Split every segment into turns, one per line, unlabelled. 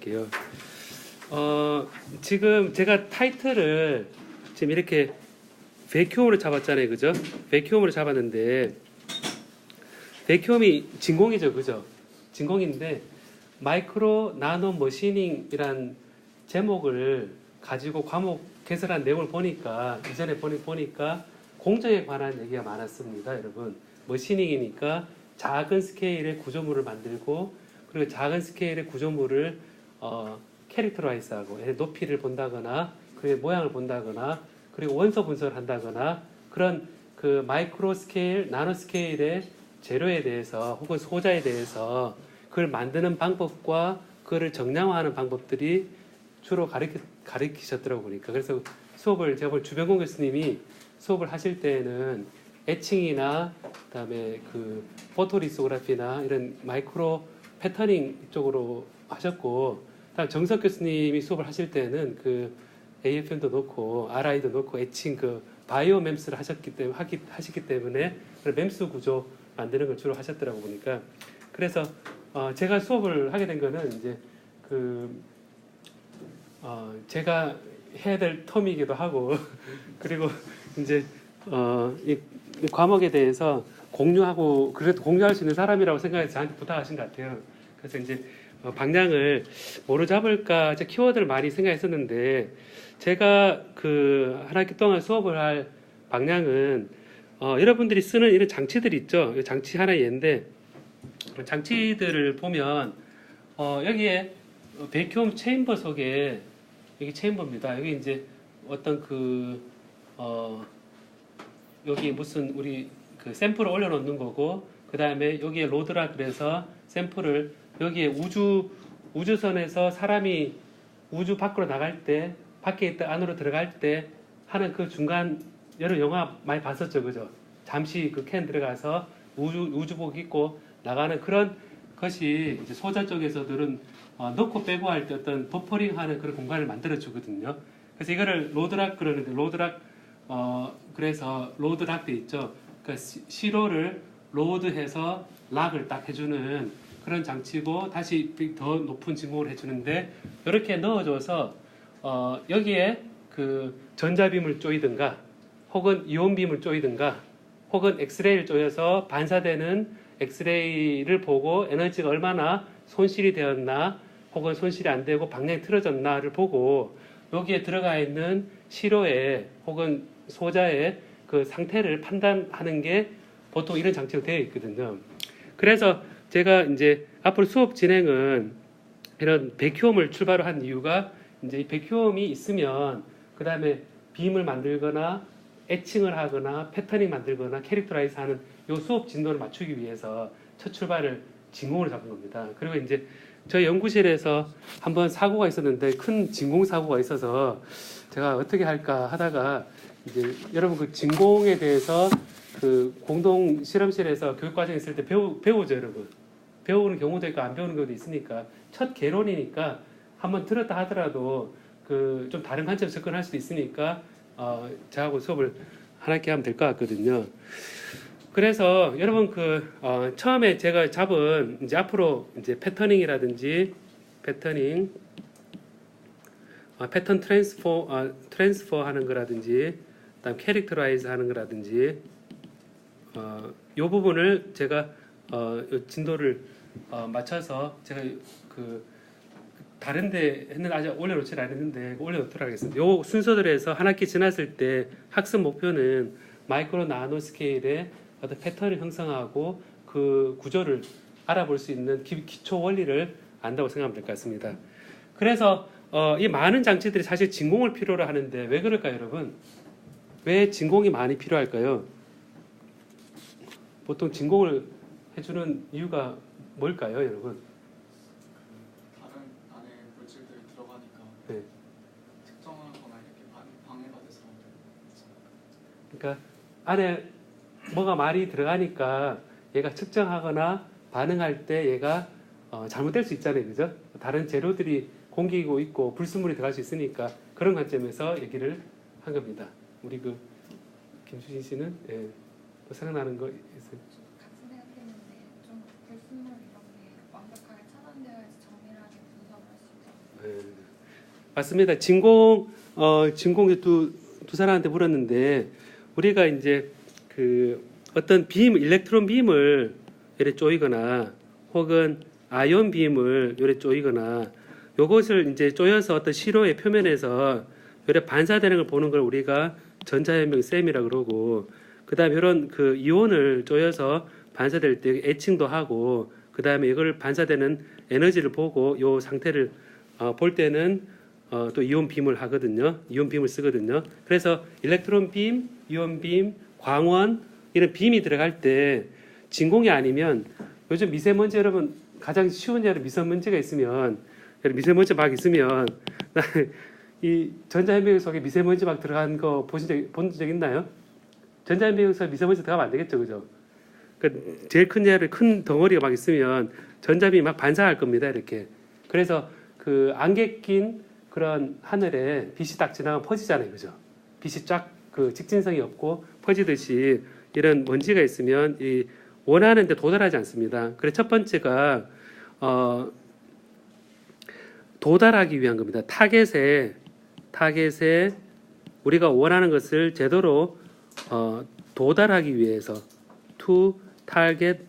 볼게요. 지금 제가 타이틀을 지금 이렇게 베큐엄으로 잡았잖아요, 그죠? 베큐엄으로 잡았는데 베큐엄이 진공이죠, 그죠? 진공인데 마이크로 나노 머시닝이란 제목을 가지고 과목 개설한 내용을 보니까 이전에 보니까 공정에 관한 얘기가 많았습니다, 여러분. 머시닝이니까 작은 스케일의 구조물을 만들고 그리고 작은 스케일의 구조물을 캐릭터라이즈하고 높이를 본다거나 그의 모양을 본다거나 그리고 원소 분석을 한다거나 그런 그 마이크로 스케일, 나노 스케일의 재료에 대해서 혹은 소자에 대해서 그걸 만드는 방법과 그거를 정량화하는 방법들이 주로 가르치셨더라고 보니까. 그래서 수업을 제가 볼 주병공 교수님이 수업을 하실 때에는 에칭이나 그다음에 그 포토리소그래피나 이런 마이크로 패터닝 쪽으로 하셨고, 다음 정석 교수님이 수업을 하실 때는 그 AFM도 넣고 RI도 넣고 에칭 그 바이오 mems를 하셨기 때문에 그런 mem스 구조 만드는 걸 주로 하셨더라고 보니까. 그래서 제가 수업을 하게 된 거는 이제 제가 해야 될 텀이기도 하고 그리고 이제 이 과목에 대해서 공유하고 그래도 공유할 수 있는 사람이라고 생각해서 저한테 부탁하신 것 같아요. 그래서 이제 방향을 뭐로 잡을까 제 키워드를 많이 생각했었는데 제가 그 한 학기 동안 수업을 할 방향은 여러분들이 쓰는 이런 장치들이 있죠. 장치 하나의 예인데 장치들을 보면 여기에 베큐엄 체인버 속에 여기 체인버입니다. 여기 이제 어떤 여기 무슨 우리 그 샘플을 올려놓는 거고 그 다음에 여기에 로드라 그래서 샘플을 여기에 우주선에서 사람이 우주 밖으로 나갈 때 밖에 있다 안으로 들어갈 때 하는 그 중간 여러 영화 많이 봤었죠, 그죠? 잠시 그 캔 들어가서 우주복 입고 나가는 그런 것이 이제 소자 쪽에서들은 넣고 빼고 할 때 어떤 버퍼링하는 그런 공간을 만들어 주거든요. 그래서 이거를 로드락 그러는데 로드락 그래서 로드락 돼 있죠. 그러니까 시로를 로드해서 락을 딱 해주는 그런 장치고 다시 더 높은 진공을 해주는데 이렇게 넣어줘서 여기에 그 전자빔을 쪼이든가 혹은 이온빔을 쪼이든가 혹은 엑스레이를 쪼여서 반사되는 엑스레이를 보고 에너지가 얼마나 손실이 되었나 혹은 손실이 안 되고 방향이 틀어졌나를 보고 여기에 들어가 있는 시로에 혹은 소자의 그 상태를 판단하는 게 보통 이런 장치로 되어 있거든요. 그래서 제가 이제 앞으로 수업 진행은 이런 베큐엄을 출발로 한 이유가 이제 이 베큐엄이 있으면 그 다음에 빔을 만들거나 에칭을 하거나 패터닝 만들거나 캐릭터라이즈 하는 요 수업 진도를 맞추기 위해서 첫 출발을 진공으로 잡은 겁니다. 그리고 이제 저희 연구실에서 한번 사고가 있었는데 큰 진공 사고가 있어서 제가 어떻게 할까 하다가 이제 여러분 그 진공에 대해서 그 공동 실험실에서 교육 과정 있을 때 배우죠, 여러분. 배우는 경우도 있고 안 배우는 경우도 있으니까 첫 개론이니까 한번 들었다 하더라도 그 좀 다른 관점 접근할 수도 있으니까 저하고 수업을 한 학기 하면 될 것 같거든요. 그래서 여러분 처음에 제가 잡은 이제 앞으로 이제 패터닝이라든지 패턴 트랜스퍼 하는 거라든지 그다음 캐릭터라이즈 하는 거라든지 요 부분을 제가 요 진도를 맞춰서 제가 그 다른데 했는데 아직 올려놓지 않았는데 올려놓도록 하겠습니다. 요 순서들에서 한 학기 지났을 때 학습 목표는 마이크로 나노 스케일의 어떤 패턴을 형성하고 그 구조를 알아볼 수 있는 기초 원리를 안다고 생각하면 될 것 같습니다. 그래서 이 많은 장치들이 사실 진공을 필요로 하는데 왜 그럴까요, 여러분? 왜 진공이 많이 필요할까요? 보통 진공을 해주는 이유가 뭘까요, 여러분?
다른 안에 물질들이 들어가니까
네.
특정하거나 이렇게 방해가 돼서.
그러니까 안에 뭐가 많이 들어가니까 얘가 측정하거나 반응할 때 얘가 잘못될 수 있잖아요, 그죠? 다른 재료들이 공기고 있고 불순물이 들어갈 수 있으니까 그런 관점에서 얘기를 한 겁니다. 우리 그 김수진 씨는 또 생각나는 거 있어요?
같이 생각했는데 좀 불순물 이런 게 완벽하게 차단되어야지 정밀하게 분석을 할 수 있어서
맞습니다. 진공 두 사람한테 물었는데 우리가 이제 그 어떤 일렉트론 빔을 이렇게 쪼이거나 혹은 아이온 빔을 이렇게 쪼이거나 요것을 이제 쪼여서 어떤 시로의 표면에서 이렇게 반사되는 걸 보는 걸 우리가 전자현명 셈이라 그러고, 그다음에 이런 그 이온을 쪼여서 반사될 때 에칭도 하고, 그다음에 이걸 반사되는 에너지를 보고 요 상태를 볼 때는 또 이온 빔을 하거든요. 이온 빔을 쓰거든요. 그래서 일렉트론 빔, 이온 빔, 광원 이런 빔이 들어갈 때 진공이 아니면, 요즘 미세먼지 여러분 가장 쉬운 예로 미세먼지가 있으면, 미세먼지 막 있으면 이 전자현미경 속에 미세먼지 막 들어간 거 본 적 있나요? 전자현미경 속에 미세먼지 들어가면 안 되겠죠, 그죠? 그 제일 큰 예를 큰 덩어리가 막 있으면 전자빔이 막 반사할 겁니다, 이렇게. 그래서 그 안개 낀 그런 하늘에 빛이 딱 지나가면 퍼지잖아요, 그죠? 빛이 쫙 그 직진성이 없고 퍼지듯이 이런 먼지가 있으면 이 원하는 데 도달하지 않습니다. 그래서 첫 번째가 도달하기 위한 겁니다. 타겟에 우리가 원하는 것을 제대로 도달하기 위해서, to target,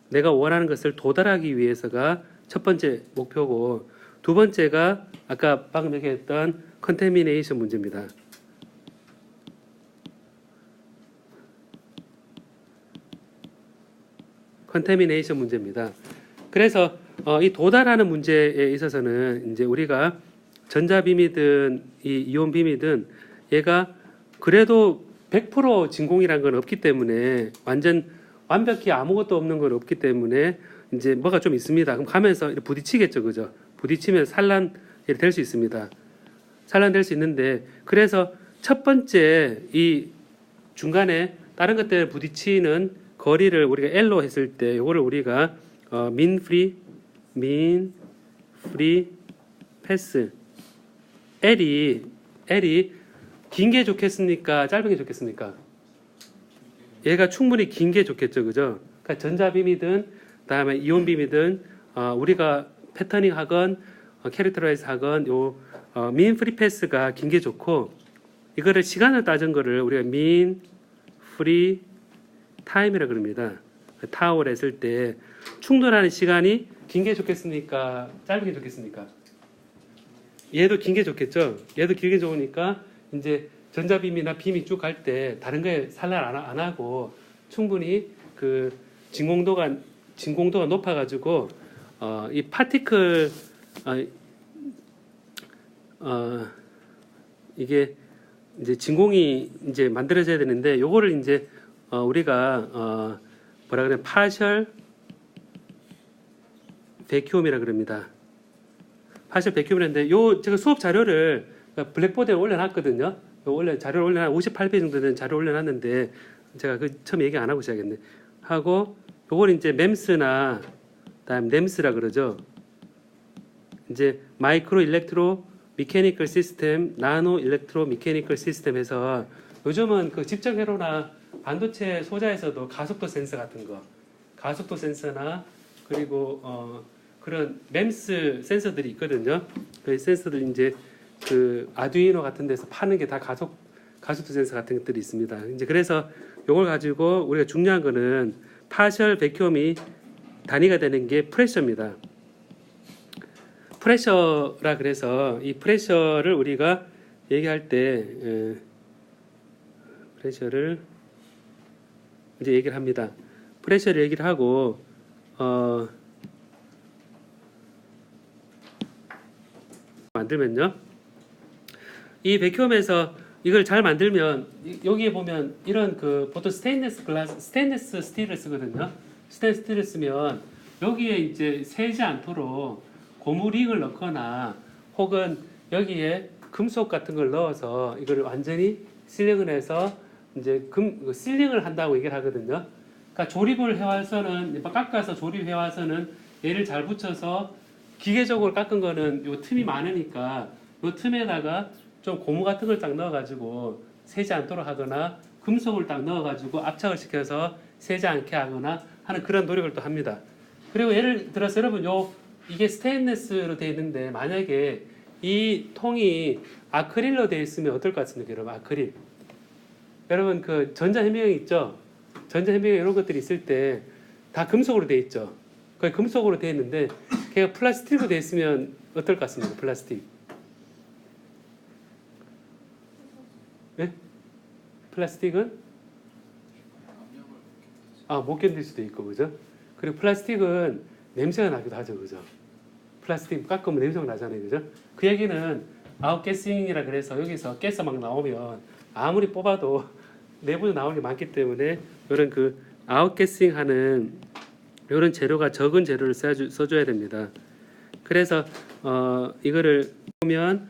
내가 원하는 것을 도달하기 위해서가 첫 번째 목표고, 두 번째가 아까 방금 얘기했던 컨테미네이션 문제입니다. 컨테미네이션 문제입니다. 그래서 이 도달하는 문제에 있어서는 이제 우리가 전자빔이든 이 이온빔이든 얘가 그래도 100% 진공이란 건 없기 때문에, 완벽히 아무것도 없는 건 없기 때문에 이제 뭐가 좀 있습니다. 그럼 가면서 이렇게 부딪히겠죠, 그죠? 부딪히면 산란이 될 수 있습니다. 산란될 수 있는데, 그래서 첫 번째 이 중간에 다른 것들 부딪히는 거리를 우리가 L로 했을 때, 이거를 우리가 mean free pass, L이 긴 게 좋겠습니까? 짧은 게 좋겠습니까? 얘가 충분히 긴 게 좋겠죠, 그죠? 그러니까 전자빔이든 그다음에 이온빔이든 우리가 패터닝 하건 캐릭터라이즈 하건 요 mean free pass가 긴 게 좋고, 이거를 시간을 따진 거를 우리가 mean free time이라 그럽니다. 타워를 했을 때 충돌하는 시간이 긴 게 좋겠습니까? 짧은 게 좋겠습니까? 얘도 긴 게 좋겠죠. 얘도 길게 좋으니까 이제 전자빔이나 빔이 쭉 갈 때 다른 거에 산란 안 하고 충분히 그 진공도가 높아가지고 이 파티클 이게 이제 진공이 이제 만들어져야 되는데, 요거를 이제 우리가 뭐라 그래, 파셜 베큐움이라 그럽니다. 파셜 베큐움인데, 요 제가 수업 자료를 블랙보드에 올려놨거든요. 원래 자료를 올려놨 58페이지 정도 되는 자료 올려놨는데, 제가 그 처음 얘기 안 하고 시작했네. 하고 요걸 이제 MEMS나 다음 NEMS라 그러죠. 이제 마이크로 일렉트로 미케니컬 시스템, 나노 일렉트로 미케니컬 시스템에서 요즘은 그 집적 회로나 반도체 소자에서도 가속도 센서 같은 거, 가속도 센서나 그리고 그런 MEMS 센서들이 있거든요. 그 센서들 이제 그 아두이노 같은 데서 파는 게 다 가속도 센서 같은 것들이 있습니다. 이제 그래서 요걸 가지고 우리가 중요한 거는 파셜 베큐엄이 단위가 되는 게 프레셔입니다. 프레셔라 그래서 이 프레셔를 우리가 얘기할 때 프레셔를 이제 얘기를 합니다. 프레셔를 얘기를 하고 만들면요, 이 베큐엄에서 이걸 잘 만들면 여기에 보면 이런 그 보통 스테인리스 스틸을 쓰거든요. 스테인리스 스틸을 쓰면 여기에 이제 새지 않도록 고무링을 넣거나 혹은 여기에 금속 같은 걸 넣어서 이걸 완전히 실링을 해서 이제 실링을 한다고 얘기를 하거든요. 그러니까 조립을 해와서는, 깎아서 조립해와서는 얘를 잘 붙여서, 기계적으로 깎은 거는 요 틈이 많으니까 요 틈에다가 좀 고무 같은 걸 딱 넣어가지고 새지 않도록 하거나 금속을 딱 넣어가지고 압착을 시켜서 새지 않게 하거나 하는 그런 노력을 또 합니다. 그리고 예를 들어서 여러분 이게 스테인리스로 되어 있는데, 만약에 이 통이 아크릴로 되어 있으면 어떨 것 같습니까, 여러분? 아크릴. 여러분 그 전자해미경 있죠? 전자해미경 이런 것들이 있을 때 다 금속으로 되어 있죠. 거의 금속으로 되어 있는데 걔가 플라스틱으로 되어 있으면 어떨 것 같습니까? 플라스틱. 네? 플라스틱은
압력을
못 견딜 수도 있고, 그죠? 그리고 플라스틱은 냄새가 나기도 하죠, 그죠? 플라스틱 깎으면 냄새가 나잖아요, 그죠? 그 얘기는 아웃게싱이라 그래서 여기서 가스 막 나오면 아무리 뽑아도 내부에 나오는 게 많기 때문에 이런 그 아웃게싱하는 이런 재료가 적은 재료를 써줘야 됩니다. 그래서 이거를 보면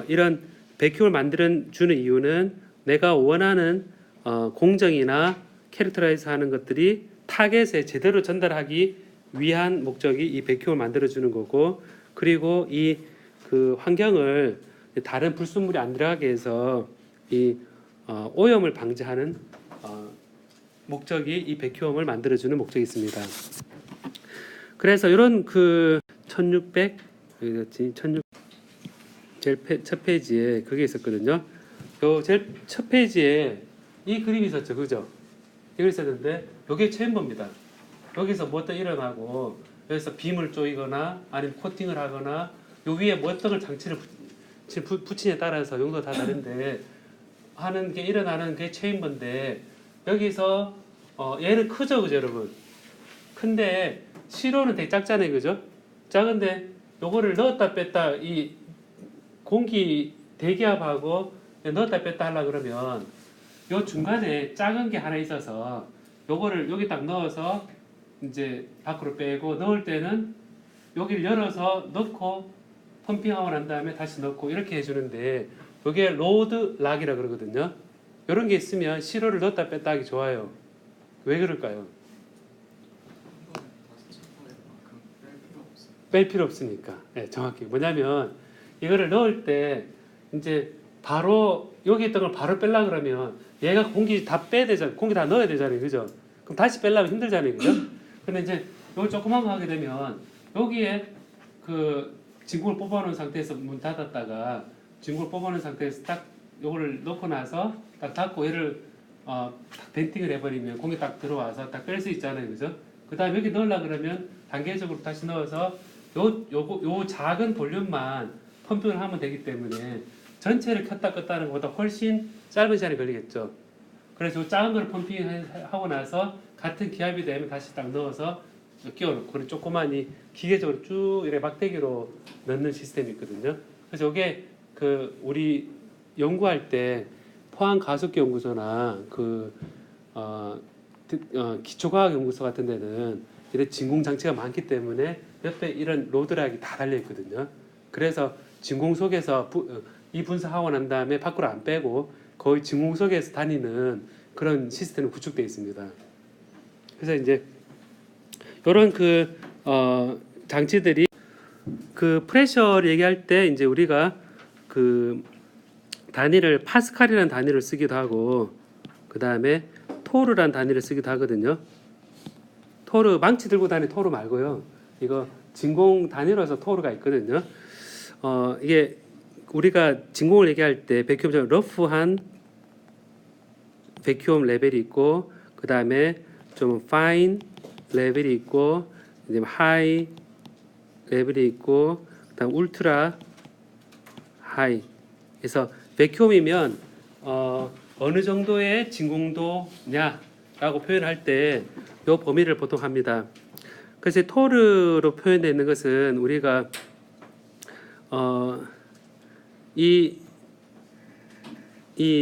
이런 백큐을 만들어 주는 이유는 내가 원하는 공정이나 캐릭터라이즈 하는 것들이 타겟에 제대로 전달하기 위한 목적이 이 백큐를 만들어 주는 거고, 그리고 이 그 환경을 다른 불순물이 안 들어가게 해서 이 오염을 방지하는 목적이 이 백큐엄을 만들어 주는 목적이 있습니다. 그래서 이런 그 1600 어디였지? 1600 제일 첫 페이지에 그게 있었거든요. 요 제일 첫 페이지에 이 그림이 있었죠, 그죠? 이거 있었는데 이게 체인버입니다. 여기서 뭐 어떤 일어나고 여기서 빔을 조이거나 아니면 코팅을 하거나 요 위에 뭐 어떤 장치를 붙이냐에 따라서 용도가 다 다른데 하는 게 일어나는 게 체인버인데 여기서 얘는 크죠, 그죠, 여러분? 근데 시로는 되게 작잖아요, 그죠? 작은데 요거를 넣었다 뺐다 이 공기 대기압하고 넣었다 뺐다 하려 그러면 요 중간에 작은 게 하나 있어서 요거를 여기 딱 넣어서 이제 밖으로 빼고 넣을 때는 여기를 열어서 넣고 펌핑하고 난 다음에 다시 넣고 이렇게 해주는데 요게 로드 락이라 그러거든요. 이런 게 있으면 시로를 넣었다 뺐다 하기 좋아요. 왜 그럴까요?
한 번에 다시 체포할 만큼 뺄 필요 없어요.
뺄 필요 없으니까. 네, 정확히. 뭐냐면 이거를 넣을 때 이제 바로 여기 있던 걸 바로 빼려 그러면 얘가 공기 다 빼야 되잖아요. 공기 다 넣어야 되잖아요. 그죠? 그럼 다시 빼려면 힘들잖아요. 그죠? 근데 이제 요 조그만 거 하게 되면 여기에 그 진공을 뽑아놓은 상태에서 문 닫았다가 진공을 뽑아놓은 상태에서 딱 요거를 넣고 나서 딱 닫고 얘를 딱 벤팅을 해버리면 공기 딱 들어와서 딱 뺄 수 있잖아요. 그죠? 그 다음에 여기 넣으려 그러면 단계적으로 다시 넣어서 요 작은 볼륨만 펌핑을 하면 되기 때문에 전체를 켰다 껐다 하는 것보다 훨씬 짧은 시간이 걸리겠죠. 그래서 요 작은 걸 펌핑하고 나서 같은 기압이 되면 다시 딱 넣어서 끼워놓고 그리고 조그마니 기계적으로 쭉 이렇게 막대기로 넣는 시스템이 있거든요. 그래서 이게 그 우리 연구할 때 포항 가속기 연구소나 그 기초과학 연구소 같은 데는 이런 진공 장치가 많기 때문에 옆에 이런 로드락이 다 달려 있거든요. 그래서 진공 속에서 이 분석하고 난 다음에 밖으로 안 빼고 거의 진공 속에서 다니는 그런 시스템이 구축되어 있습니다. 그래서 이제 이런 그 장치들이 그 프레셔를 얘기할 때 이제 우리가 그 단위를 파스칼이라는 단위를 쓰기도 하고 그 다음에 토르라는 단위를 쓰기도 하거든요. 토르 망치 들고 다니는 토르 말고요. 이거 진공 단위로서 토르가 있거든요. 이게 우리가 진공을 얘기할 때 백큐엄 러프한 백큐엄 레벨이 있고 그 다음에 좀 파인 레벨이 있고 이제 하이 레벨이 있고 그다음 울트라 하이. 그래서 백큐엄이면 어느 정도의 진공도냐라고 표현할 때 이 범위를 보통 합니다. 그래서 토르로 표현되어 있는 것은 우리가 이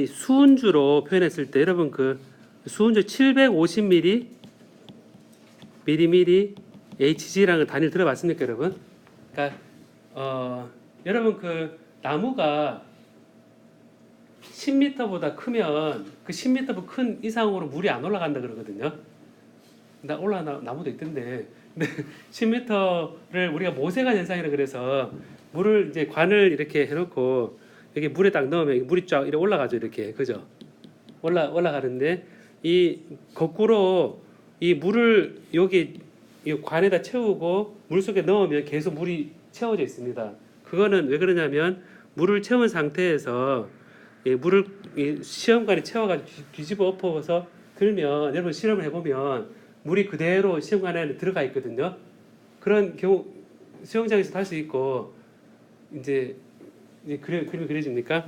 수은주로 표현했을 때 여러분 그 수은주 750mm HG라는 단위를 들어봤습니까, 여러분? 그러니까 여러분 그 나무가 10m보다 크면 그 10m 큰 이상으로 물이 안 올라간다 그러거든요. 나무도 있던데. 근데 10m를 우리가 모세관 현상이라 그래서 물을 이제 관을 이렇게 해놓고 여기 물에 딱 넣으면 물이 쫙 이렇게 올라가죠, 이렇게. 그죠? 올라가는데 이 거꾸로 이 물을 여기 이 관에다 채우고 물 속에 넣으면 계속 물이 채워져 있습니다. 그거는 왜 그러냐면 물을 채운 상태에서 물을 시험관에 채워가지고 뒤집어 엎어서 들면 여러분 실험을 해보면 물이 그대로 시험관 안에 들어가 있거든요. 그런 경우 수영장에서도 할 수 있고 이제 그림이 그려집니까?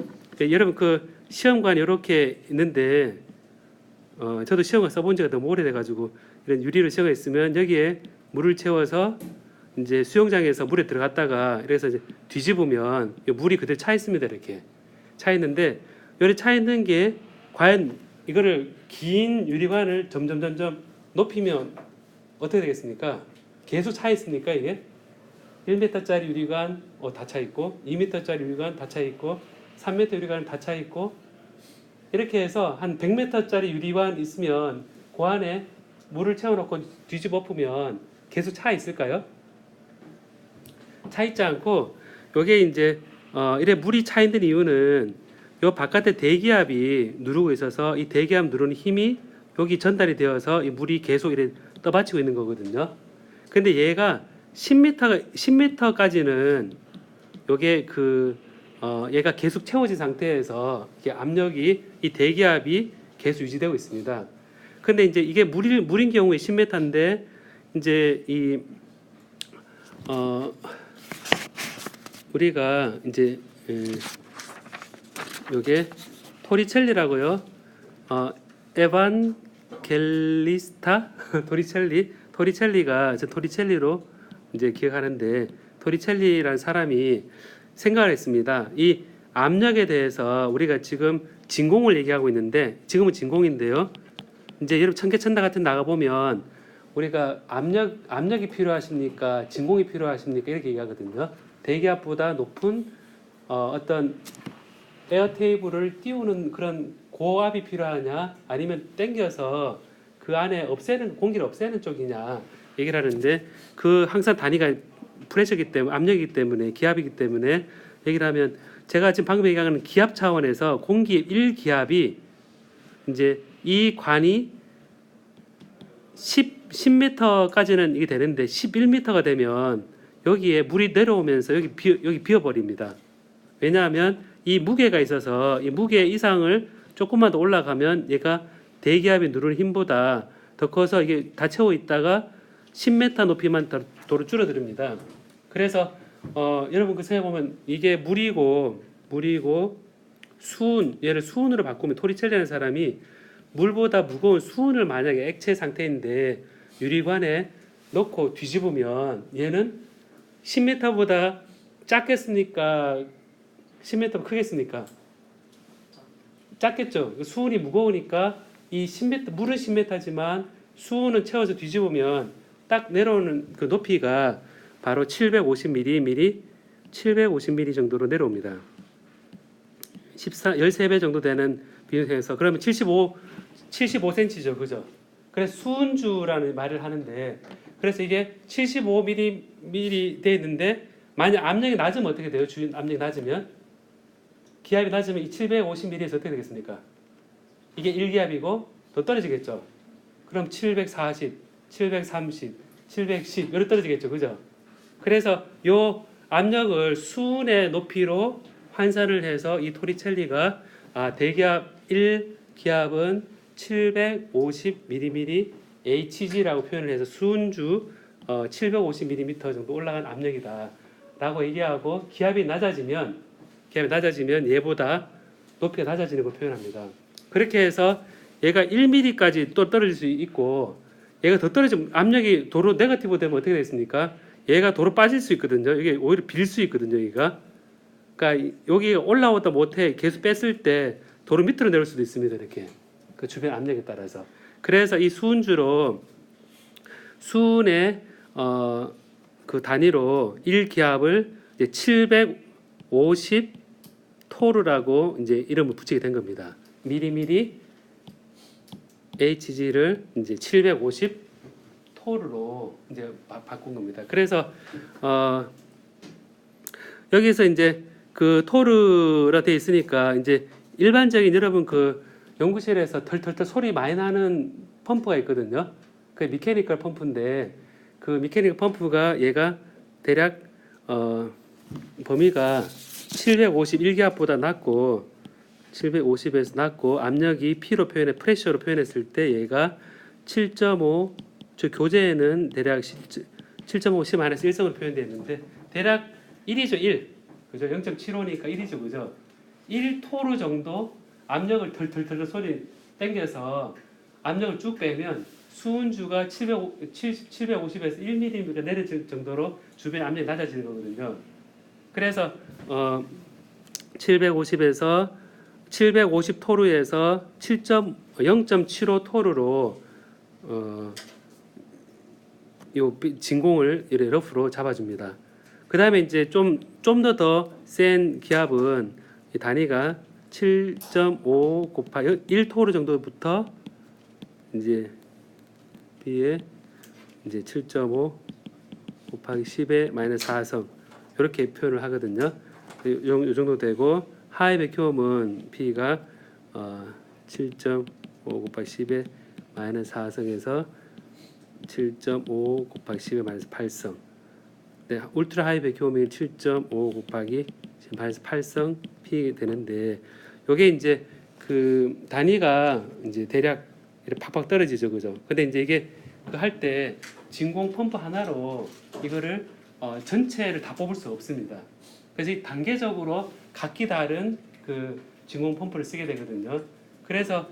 여러분 그 시험관 이렇게 있는데 저도 시험관 써본 지가 너무 오래돼가지고 이런 유리로 시험을 했으면 여기에 물을 채워서 이제 수영장에서 물에 들어갔다가 이래서 이제 뒤집으면 물이 그대로 차 있습니다. 이렇게 차 있는데 여기 차 있는 게 과연 이거를 긴 유리관을 점점 높이면 어떻게 되겠습니까? 계속 차 있습니까 이게? 1m짜리 유리관 다 차 있고 2m짜리 유리관 다 차 있고 3m 유리관 다 차 있고 이렇게 해서 한 100m짜리 유리관 있으면 그 안에 물을 채워놓고 뒤집어 엎으면 계속 차 있을까요? 차 있지 않고 요게 이제 이래 물이 차 있는 이유는 요 바깥에 대기압이 누르고 있어서 이 대기압 누르는 힘이 여기 전달이 되어서 이 물이 계속 이래 떠받치고 있는 거거든요. 근데 얘가 10m까지는 요게 얘가 계속 채워진 상태에서 이게 압력이 이 대기압이 계속 유지되고 있습니다. 근데 이제 이게 물인 경우에 10m인데 이제 우리가 이제 요게 토리첼리라고요. 에반겔리스타 토리첼리가 토리첼리로 이제 기억하는데 토리첼리라는 사람이 생각을 했습니다. 이 압력에 대해서 우리가 지금 진공을 얘기하고 있는데 지금은 진공인데요. 이제 여러분 청계천다 같은 나가 보면 우리가 압력이 필요하십니까? 진공이 필요하십니까? 이렇게 얘기하거든요. 대기압보다 높은 어떤 에어 테이블을 띄우는 그런 고압이 필요하냐 아니면 당겨서 그 안에 공기를 없애는 쪽이냐 얘기를 하는데 그 항상 단위가 프레셔이기 때문에 압력이기 때문에 기압이기 때문에 얘기를 하면 제가 지금 방금 얘기하는 기압 차원에서 공기 1기압이 이제 이 관이 10m까지는 이게 되는데 11m가 되면 여기에 물이 내려오면서 여기 비어버립니다. 왜냐하면 이 무게가 있어서 이 무게 이상을 조금만 더 올라가면 얘가 대기압이 누르는 힘보다 더 커서 이게 다 채워 있다가 10m 높이만 도로 줄어듭니다. 그래서 여러분 그 생각해 보면 이게 물이고 수은 얘를 수은으로 바꾸면 토리첼리라는 사람이 물보다 무거운 수은을 만약에 액체 상태인데 유리관에 넣고 뒤집으면 얘는 10m보다 작겠습니까? 10m 크겠습니까? 작겠죠. 수은이 무거우니까 이 10m 물은 10m지만 수은은 채워서 뒤집으면 딱 내려오는 그 높이가 바로 750mm 정도로 내려옵니다. 13배 정도 되는 비율에서 그러면 75cm죠. 그죠? 그래서 수은주라는 말을 하는데 그래서 이게 75mm 돼 있는데 만약 압력이 낮으면 어떻게 돼요? 주위 압력이 낮으면 기압이 낮으면 이 750mm에서 어떻게 되겠습니까? 이게 1기압이고 더 떨어지겠죠. 그럼 740, 730, 710 이렇게 떨어지겠죠. 그죠? 그래서 요 압력을 수은의 높이로 환산을 해서 이 토리첼리가 대기압 1기압은 750mm Hg라고 표현을 해서 수은주 750mm 정도 올라간 압력이다 라고 얘기하고 기압이 낮아지면 얘보다 높이가 낮아지는 걸 표현합니다. 그렇게 해서 얘가 1mm까지 또 떨어질 수 있고 얘가 더 떨어지면 압력이 도로 네거티브 되면 어떻게 되겠습니까? 얘가 도로 빠질 수 있거든요. 이게 오히려 빌 수 있거든요. 여기가. 그러니까 여기 올라오다 못해 계속 뺐을 때 도로 밑으로 내릴 수도 있습니다. 이렇게 그 주변 압력에 따라서. 그래서 이 수은주로 수은의 그 단위로 1기압을 이제 750 토르라고 이제 이름을 붙이게 된 겁니다. 미리미리 HG를 이제 750 토르로 이제 바꾼 겁니다. 그래서 여기서 이제 그 토르라 돼 있으니까 이제 일반적인 여러분 그 연구실에서 털털털 소리 많이 나는 펌프가 있거든요. 그 미케니컬 펌프인데 그 미케니컬 펌프가 얘가 대략 범위가 751기압보다 낮고 750에서 낮고 압력이 P로 표현해 프레셔로 표현했을 때 얘가 7.5 저 교재에는 대략 7.5 10-1성으로 표현되어 있는데 대략 1이죠. 1. 그죠? 0.75니까 1이죠. 그죠? 1토르 정도 압력을 덜덜덜 소리 당겨서 압력을 쭉 빼면 수은주가 750에서 1mm 내려질 정도로 주변 압력이 낮아지는 거거든요. 그래서 750에서 750 토르에서 0.75 토르로 요 진공을 이렇게 러프로 잡아줍니다. 그 다음에 이제 좀 더 센 기압은 이 단위가 7.5 곱하기 1 토르 정도부터 이제 B에 이제 7.5 곱하기 10의 마이너스 4성 이렇게 표현을 하거든요. 이 정도 되고 하이 백큐엄은 P가 7.5 곱하기 10의 마이너스 4성에서 7.5 곱하기 10의 마이너스 8성. 네, 울트라 하이 백큐엄이 7.5 곱하기 마이너스 8성 P 되는데 요게 이제 그 단위가 이제 대략 이렇게 팍팍 떨어지죠, 그죠? 근데 이제 이게 그 할 때 진공 펌프 하나로 이거를 전체를 다 뽑을 수 없습니다. 그래서 이 단계적으로 각기 다른 그 진공 펌프를 쓰게 되거든요. 그래서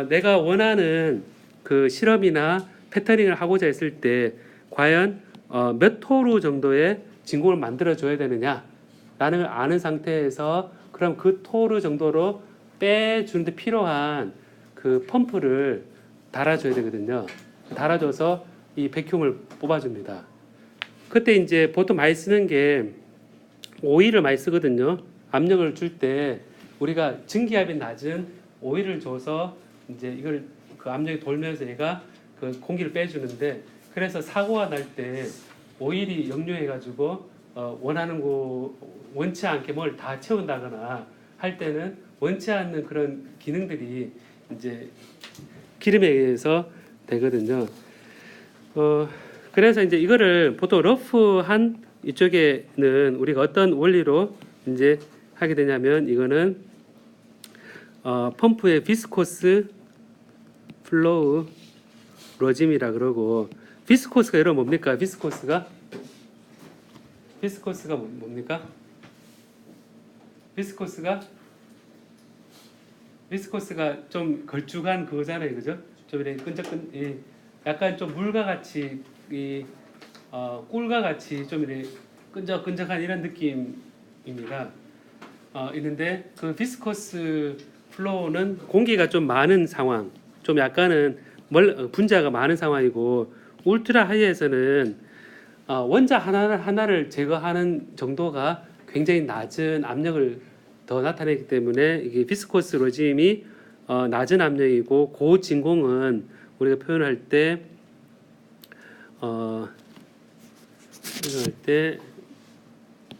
내가 원하는 그 실험이나 패터닝을 하고자 했을 때 과연 몇 토르 정도의 진공을 만들어 줘야 되느냐라는 걸 아는 상태에서 그럼 그 토르 정도로 빼주는데 필요한 그 펌프를 달아줘야 되거든요. 달아줘서 이 백큐움을 뽑아줍니다. 그때 이제 보통 많이 쓰는 게 오일을 많이 쓰거든요. 압력을 줄 때 우리가 증기압이 낮은 오일을 줘서 이제 이걸 그 압력이 돌면서 얘가 그 공기를 빼주는데 그래서 사고가 날 때 오일이 역류해가지고 원하는 거 원치 않게 뭘 다 채운다거나 할 때는 원치 않는 그런 기능들이 이제 기름에 의해서 되거든요. 그래서 이제 이거를 보통 러프한 이쪽에는 우리가 어떤 원리로 이제 하게 되냐면 이거는 펌프의 비스코스 플로우 로짐이라 그러고 비스코스가 여러분 뭡니까? 비스코스가 뭡니까? 비스코스가 좀 걸쭉한 그거잖아요, 그죠? 좀 이렇게 약간 좀 물과 같이 꿀과 같이 좀 이렇게 끈적끈적한 이런 느낌입니다. 있는데 그 비스코스 플로우는 공기가 좀 많은 상황, 좀 약간은 분자가 많은 상황이고 울트라 하이에서는 원자 하나를 제거하는 정도가 굉장히 낮은 압력을 더 나타내기 때문에 이게 비스코스 로짐이 낮은 압력이고 고진공은 우리가 표현할 때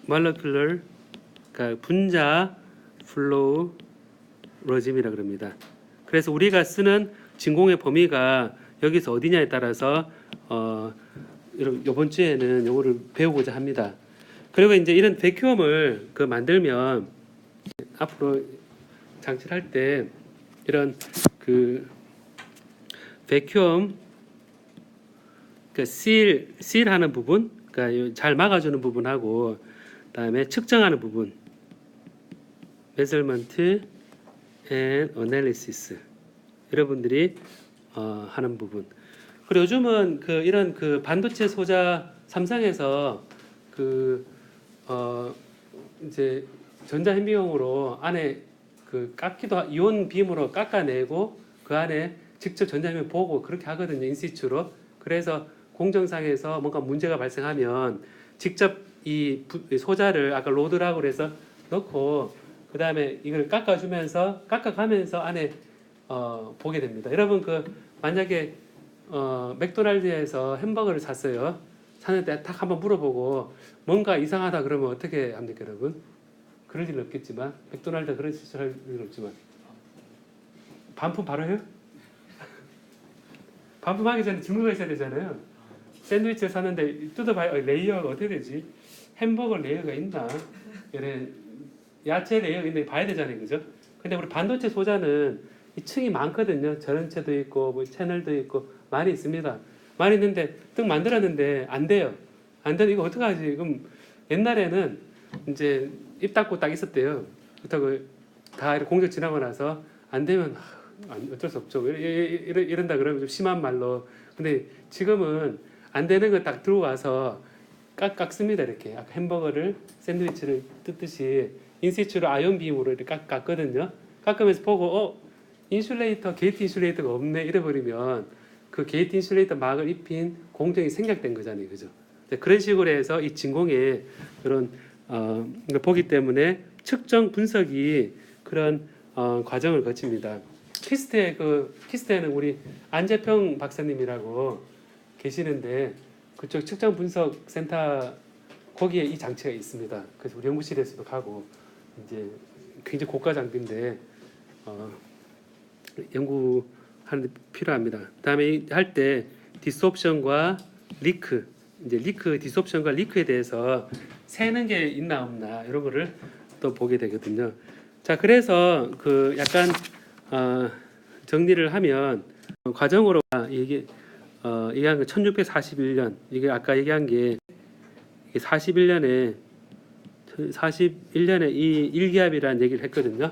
molecular 그러니까 분자 플로우 로짐이라 그럽니다. 그래서 우리가 쓰는 진공의 범위가 여기서 어디냐에 따라서 이번 주에는 이거를 배우고자 합니다. 그리고 이제 이런 백큐엄을 만들면 앞으로 장치를 할 때 이런 그 백큐엄 그 실하는 부분, 그러니까 잘 막아주는 부분하고 그다음에 측정하는 부분, measurement and analysis 여러분들이 하는 부분. 그리고 요즘은 이런 반도체 소자 삼성에서 이제 전자현미경으로 안에 이온 빔으로 깎아내고 그 안에 직접 전자현미 보고 그렇게 하거든요, 인시추로. 그래서 공정상에서 뭔가 문제가 발생하면 직접 이 소자를 아까 로드라고 그래서 넣고 그 다음에 이걸 깎아가면서 안에 보게 됩니다. 여러분 만약에 맥도날드에서 햄버거를 샀어요. 샀는데 딱 한번 물어보고 뭔가 이상하다 그러면 어떻게 합니까, 여러분? 그럴 일은 없겠지만 맥도날드 그런 짓을 할 일은 없지만 반품 바로 해요? 반품하기 전에 증거가 있어야 되잖아요. 샌드위치를 샀는데 뜯어봐요. 레이어가 어떻게 되지? 햄버거 레이어가 있나? 이래 야채 레이어가 있나 봐야 되잖아요, 그죠? 근데 우리 반도체 소자는 이 층이 많거든요. 전원체도 있고 뭐 채널도 있고 많이 있습니다. 많이 있는데 뜩 만들었는데 안 돼요. 안 되는 이거 어떡하지? 그럼 옛날에는 이제 입 닫고 딱 있었대요. 그렇다고 다 이렇게 공격 지나고 나서 안 되면 어쩔 수 없죠. 이런다 그러면 좀 심한 말로. 근데 지금은 안 되는 거 딱 들고 와서 깎습니다. 이렇게 아까 햄버거를 샌드위치를 뜯듯이 인시추로 아이온 빔으로 이렇게 깎거든요. 깎으면서 보고 인슐레이터 게이트 인슐레이터가 없네 이래버리면 그 게이트 인슐레이터 막을 입힌 공정이 생략된 거잖아요, 그죠? 그런 식으로 해서 이 진공에 그런 걸 보기 때문에 측정 분석이 그런 과정을 거칩니다. 키스트에는 우리 안재평 박사님이라고 계시는데 그쪽 측정 분석 센터 거기에 이 장치가 있습니다. 그래서 우리 연구실에서도 가고 이제 굉장히 고가 장비인데 연구하는 데 필요합니다. 다음에 할 때 디스옵션과 리크 이제 디스옵션과 리크에 대해서 새는 게 있나 없나 이런 거를 또 보게 되거든요. 자, 그래서 그 약간 정리를 하면 과정으로 얘기한 거 1641년 이게 아까 얘기한 게 41년에 이 일기압이라는 얘기를 했거든요.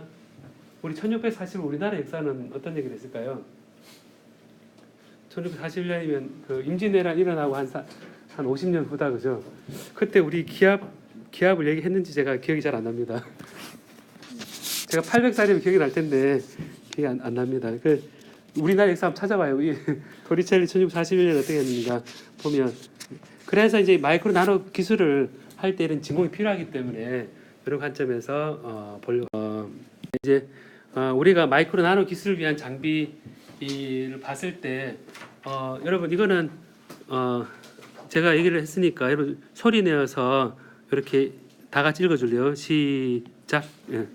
우리 1640 우리나라 역사는 어떤 얘기를 했을까요? 1641년이면 그 임진왜란 일어나고 한 50년 후다 그죠? 그때 우리 기압을 얘기했는지 제가 기억이 잘 안 납니다. 제가 800살이면 기억이 날 텐데 기억이 안 납니다. 그 우리나라 역사 한번 찾아봐요. 이 도리첼리 1641년 어떻게 했는가 보면 그래서 이제 마이크로 나노 기술을 할 때 이런 진공이 필요하기 때문에 이런 관점에서 보려고 이제 우리가 마이크로 나노 기술을 위한 장비를 봤을 때 여러분 이거는 제가 얘기를 했으니까 여러분 소리 내어서 이렇게 다 같이 읽어줄래요? 시작. 예.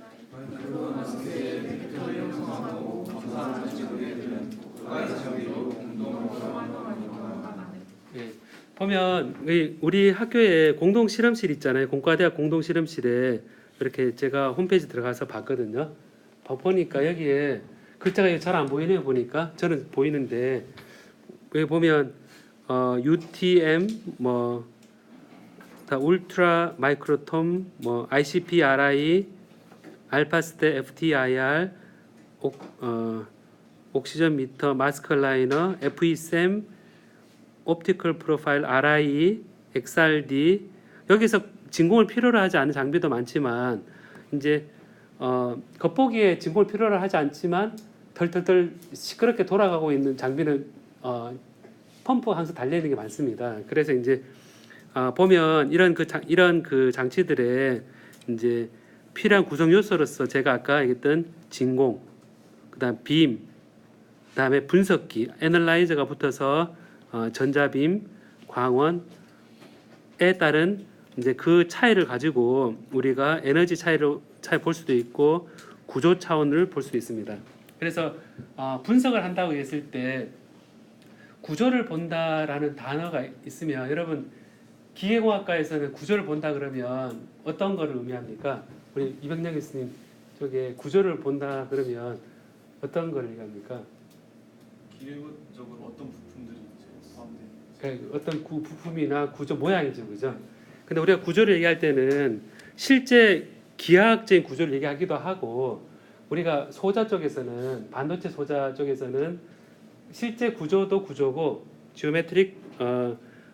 예. 보면 우리 학교에 공동 실험실 있잖아요. 공과대학 공동 실험실에 이렇게 제가 홈페이지 들어가서 봤거든요. 보니까 여기에 글자가 잘 안 보이네요. 보니까 저는 보이는데 여기 보면 UTM 다 울트라 마이크로톰 ICP-RI 알파스테 FTIR 옥시전 미터 마스크 라이너 FESM 옵티컬 프로파일 RI XRD 여기서 진공을 필요로 하지 않은 장비도 많지만 이제 겉보기에 진공을 필요로 하지 않지만 덜덜덜 시끄럽게 돌아가고 있는 장비는 펌프 항상 달려 있는 게 많습니다. 그래서 이제 보면 이런 그 장치들의 이제 필요한 구성 요소로서 제가 아까 얘기했던 진공, 그다음 빔, 그다음에 분석기, 애널라이저가 붙어서 전자빔, 광원에 따른 이제 그 차이를 가지고 우리가 에너지 차이 볼 수도 있고 구조 차원을 볼 수도 있습니다. 그래서 분석을 한다고 했을 때 구조를 본다라는 단어가 있으면 여러분 기계공학과에서는 구조를 본다 그러면 어떤 거를 의미합니까? 우리 이병렬 교수님 쪽에 구조를 본다 그러면 어떤 걸 얘기합니까?
기계적으로 어떤 부품들이 이제 포함되어
그러니까 어떤 부품이나 구조 모양이죠, 그죠? 근데 우리가 구조를 얘기할 때는 실제 기하학적인 구조를 얘기하기도 하고 우리가 소자 쪽에서는 반도체 소자 쪽에서는 실제 구조도 구조고 지오메트릭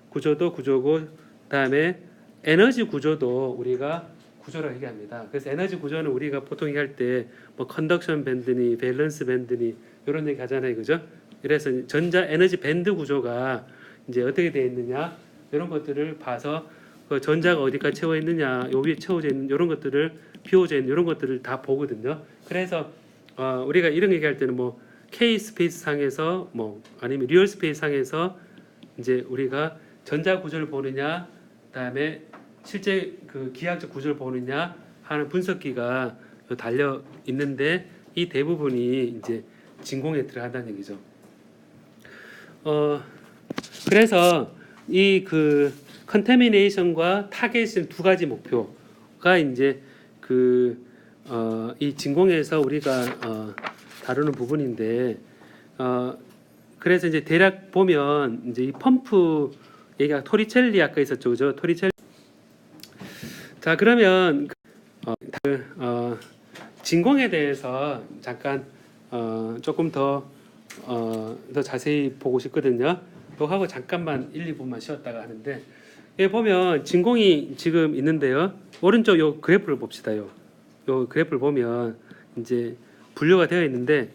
구조도 구조고 그다음에 에너지 구조도 우리가 구조라고 얘기합니다. 그래서 에너지 구조는 우리가 보통 얘기할 때 컨덕션 밴드니 밸런스 밴드니 이런 얘기 하잖아요, 그죠? 그래서 전자 에너지 밴드 구조가 이제 어떻게 되어 있느냐 이런 것들을 봐서 그 전자가 어디까지 채워 있느냐, 요 위에 채워져 있는 이런 것들을 비워져 있는 이런 것들을 다 보거든요. 그래서 우리가 이런 얘기할 때는 K 스페이스 상에서 아니면 리얼 스페이스 상에서 이제 우리가 전자 구조를 보느냐, 그다음에 실제 그 기하학적 구조를 보느냐 하는 분석기가 달려 있는데 이 대부분이 이제 진공에 들어간다는 얘기죠. 그래서 이 그 컨테미네이션과 타겟은 두 가지 목표가 이제 이 진공에서 우리가 다루는 부분인데 그래서 이제 대략 보면 이제 이 펌프 얘기가 토리첼리 아까 있었죠, 그죠? 토리첼리. 자, 그러면 진공에 대해서 잠깐 조금 더 자세히 보고 싶거든요. 이거 하고 잠깐만 1, 2분만 쉬었다가 하는데 여기 보면 진공이 지금 있는데요. 오른쪽 요 그래프를 봅시다. 요 그래프를 보면 이제 분류가 되어 있는데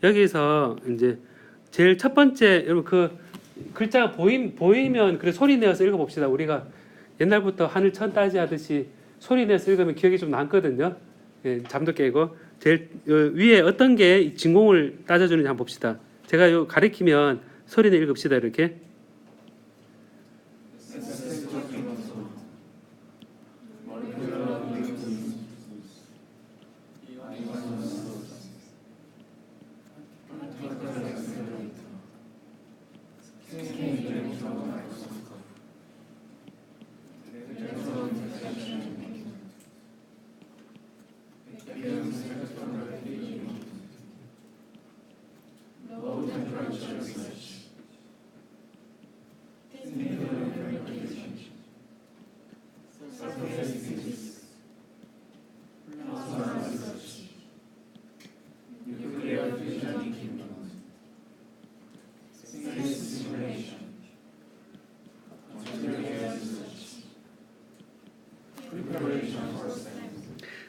여기서 이제 제일 첫 번째 여러분 그 글자가 보이면 그래 소리 내어서 읽어봅시다. 우리가 옛날부터 하늘 천 따지 하듯이 소리 내서 읽으면 기억이 좀 남거든요. 예, 잠도 깨고 제일 위에 어떤 게 진공을 따져주는지 한번 봅시다. 제가 요 가리키면 소리 내 읽읍시다. 이렇게.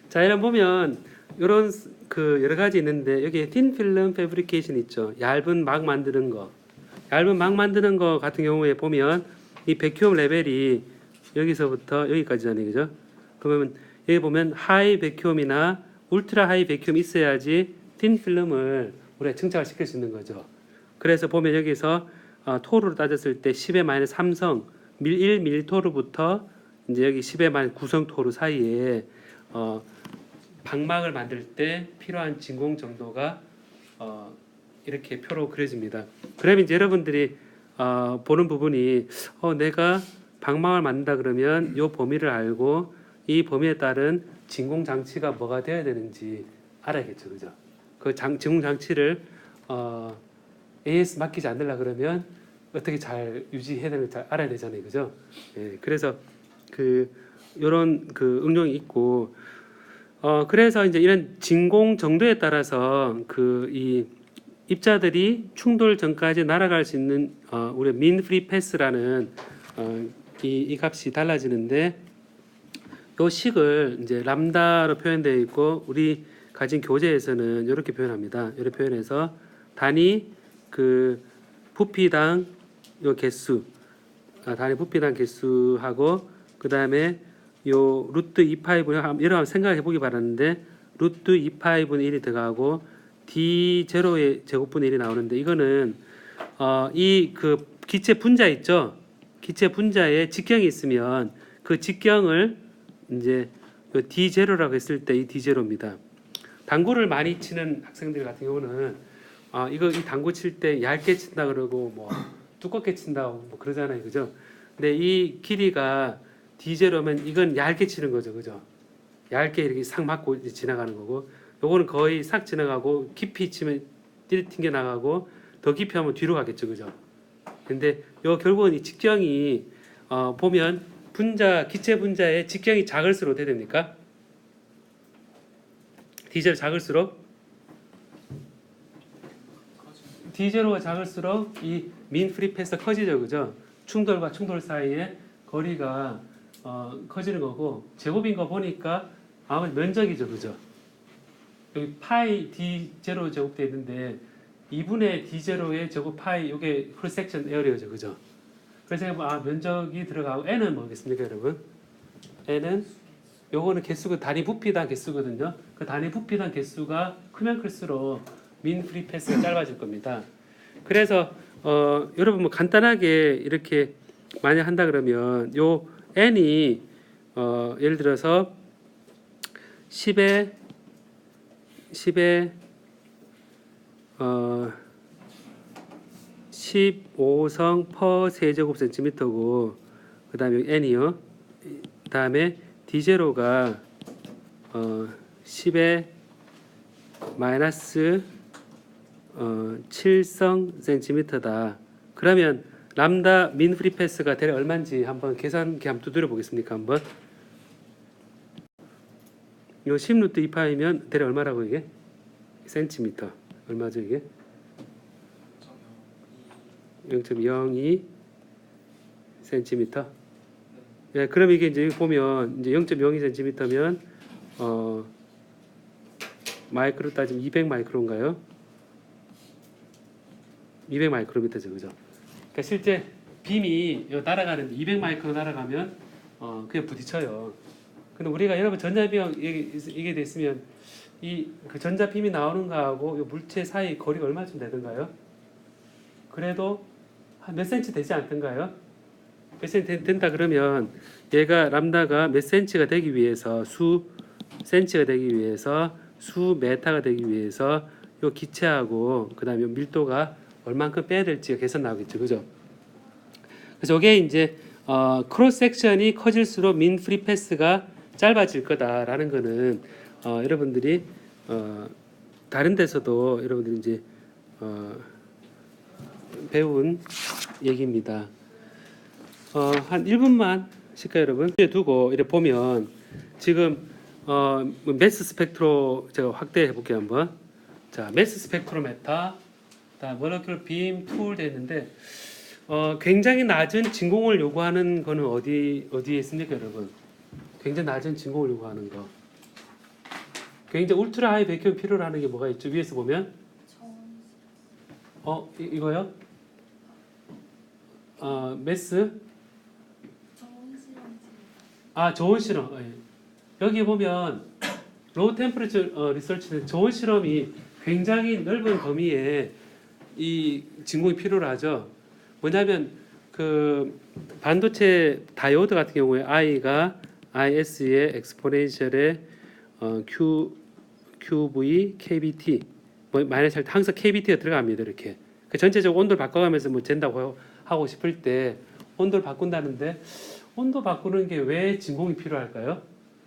자, 이런 보면 이런 그 여러 가지 있는데 여기 thin film fabrication 있죠. 얇은 막 만드는 거. 얇은 막 만드는 거 같은 경우에 보면 이 백큐엄 레벨이 여기서부터 여기까지잖아요, 그죠? 그러면 여기 보면 하이 백큐엄이나 울트라 하이 백큐엄 있어야지 thin 필름을 우리가 증착을 시킬 수 있는 거죠. 그래서 보면 여기서 토르로 따졌을 때 10의 마이너스 3성 1 밀토르부터 이제 여기 10의 마이너스 9성 토르 사이에 방막을 만들 때 필요한 진공 정도가 이렇게 표로 그려집니다. 그러면 이제 여러분들이 보는 부분이 내가 방막을 만든다 그러면 이 범위를 알고 이 범위에 따른 진공 장치가 뭐가 되어야 되는지 알아야겠죠, 그죠? 그 진공 장치를 AS 맡기지 않으려 그러면 어떻게 잘 유지해야 되는지 잘 알아야 되잖아요, 그죠? 예, 그래서 이런 응용이 있고. 그래서 이제 이런 진공 정도에 따라서 이 입자들이 충돌 전까지 날아갈 수 있는 우리 민 프리 패스라는 이 값이 달라지는데 요 식을 이제 람다로 표현되어 있고 우리 가진 교재에서는 이렇게 표현합니다. 이렇게 표현해서 단위 부피당 요 개수 단위 부피당 개수하고 그 다음에 요 루트 2파이분의 여러분 생각해 보기 바라는데 루트 2파이분의 1이 들어가고 D0의 제곱분의 1이 나오는데 이거는 이 기체 분자 있죠? 기체 분자에 직경이 있으면 그 직경을 이제 요 D0라고 했을 때 이 D0입니다. 당구를 많이 치는 학생들 같은 경우는 이 당구 칠 때 얇게 친다 그러고 뭐 두껍게 친다고 뭐 그러잖아요, 그죠? 근데 이 길이가 D0면 이건 얇게 치는 거죠, 그죠? 얇게 이렇게 싹 맞고 지나가는 거고, 요거는 거의 싹 지나가고 깊이 치면 튕겨 나가고 더 깊이 하면 뒤로 가겠죠, 그죠? 근데 요 결국은 이 직경이 보면 기체 분자의 직경이 작을수록 어떻게 됩니까? D0 작을수록 D0가 작을수록 이 민 프리 패스가 커지죠, 그죠? 충돌과 충돌 사이에 거리가 커지는 거고 제곱인 거 보니까 아마 면적이죠, 그죠? 여기 파이 D0 제곱되어 있는데 2분의 D0의 제곱 파이 이게 풀 섹션 에어리어죠, 그죠? 그래서 면적이 들어가고 n은 뭐겠습니까, 여러분? n은 요거는 개수가 단위 부피당 개수거든요. 그 단위 부피당 개수가 크면 클수록 민 프리 패스가 짧아질 겁니다. 그래서 여러분 뭐 간단하게 이렇게 많이 한다 그러면 요 n이 예를 들어서 10의 15성 퍼 세제곱 센티미터고 그다음에 n이요. 그다음에 d0가 10의 마이너스 7성 센티미터다. 그러면 람다 민 프리 패스가 대략 얼마인지 한번 계산기 한번 두드려 보겠습니까? 한번. 요 10루트 2파이면 대략 얼마라고 이게? 센티미터. 얼마죠 이게? 0.02 센티미터. 예, 그럼 이게 이제 보면 이제 0.02 센티미터면 마이크로 따지면 200 마이크로인가요? 200 마이크로미터죠, 그죠? 그러니까 실제 빔이 날아가는데 200 마이크로 날아가면 그냥 부딪혀요. 근데 우리가 여러분 전자비용 이게 됐으면 이 그 전자빔이 나오는 거하고 이 물체 사이 거리가 얼마쯤 되던가요? 그래도 한 몇 센치 되지 않던가요? 몇 센치 된다 그러면 얘가 람다가 몇 센치가 되기 위해서 수 센치가 되기 위해서 수 메타가 되기 위해서 요 기체하고 그다음에 요 밀도가 얼만큼 빼야 될지가 계산 나오겠죠, 그죠? 그래서 이게 이제 크로스 섹션이 커질수록 민 프리 패스가 짧아질 거다라는 거는 여러분들이 다른 데서도 여러분들이 이제 배운 얘기입니다. 한 1분만 쉴까요, 여러분? 두고 이렇게 보면 지금 매스 스펙트로 제가 확대해 볼게요, 한번. 자, 매스 스펙트로메타, 그다음 모lecular beam 툴 됐는데 굉장히 낮은 진공을 요구하는 거는 어디에 있습니까, 여러분? 굉장히 낮은 진공을 요구하는 거. 굉장히 울트라 하이 백큐 필요로 하는 게 뭐가 있죠? 위에서 보면 이거요? 매스 저온 실험. 예. 여기 보면 로우 템퍼레처 리서치는 저온 실험이 굉장히 넓은 범위에 이 진공이 필요로 하죠. 뭐냐면 그 반도체 다이오드 같은 경우에 I가 IS의 엑스포넨셜의 QV, KBT 뭐 마이너스 할 때 항상 KBT가 들어갑니다. 이렇게 그 전체적으로 온도를 바꿔가면서 뭐 잰다고 하고 싶을 때 온도를 바꾼다는데 온도 바꾸는 게 왜 진공이 필요할까요?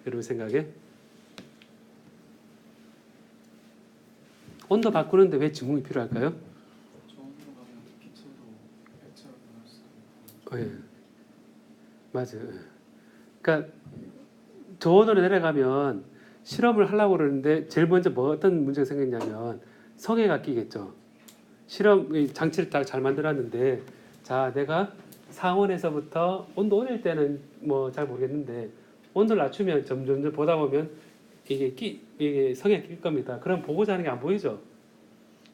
여러분 생각에 온도 바꾸는데 왜 진공이 필요할까요?
저온으로 가면 기체도 액체로 변할 수도 있고.
예, 맞아요. 예. 그러니까 저온으로 내려가면 실험을 하려고 그러는데 제일 먼저 어떤 문제가 생겼냐면 성에가 끼겠죠. 실험 장치를 다 잘 만들었는데 자 내가 상온에서부터 온도 올릴 때는 뭐 잘 모르겠는데 온도를 낮추면 점점 보다 보면 이게 성에 낄 겁니다. 그럼 보고자 하는 게 안 보이죠.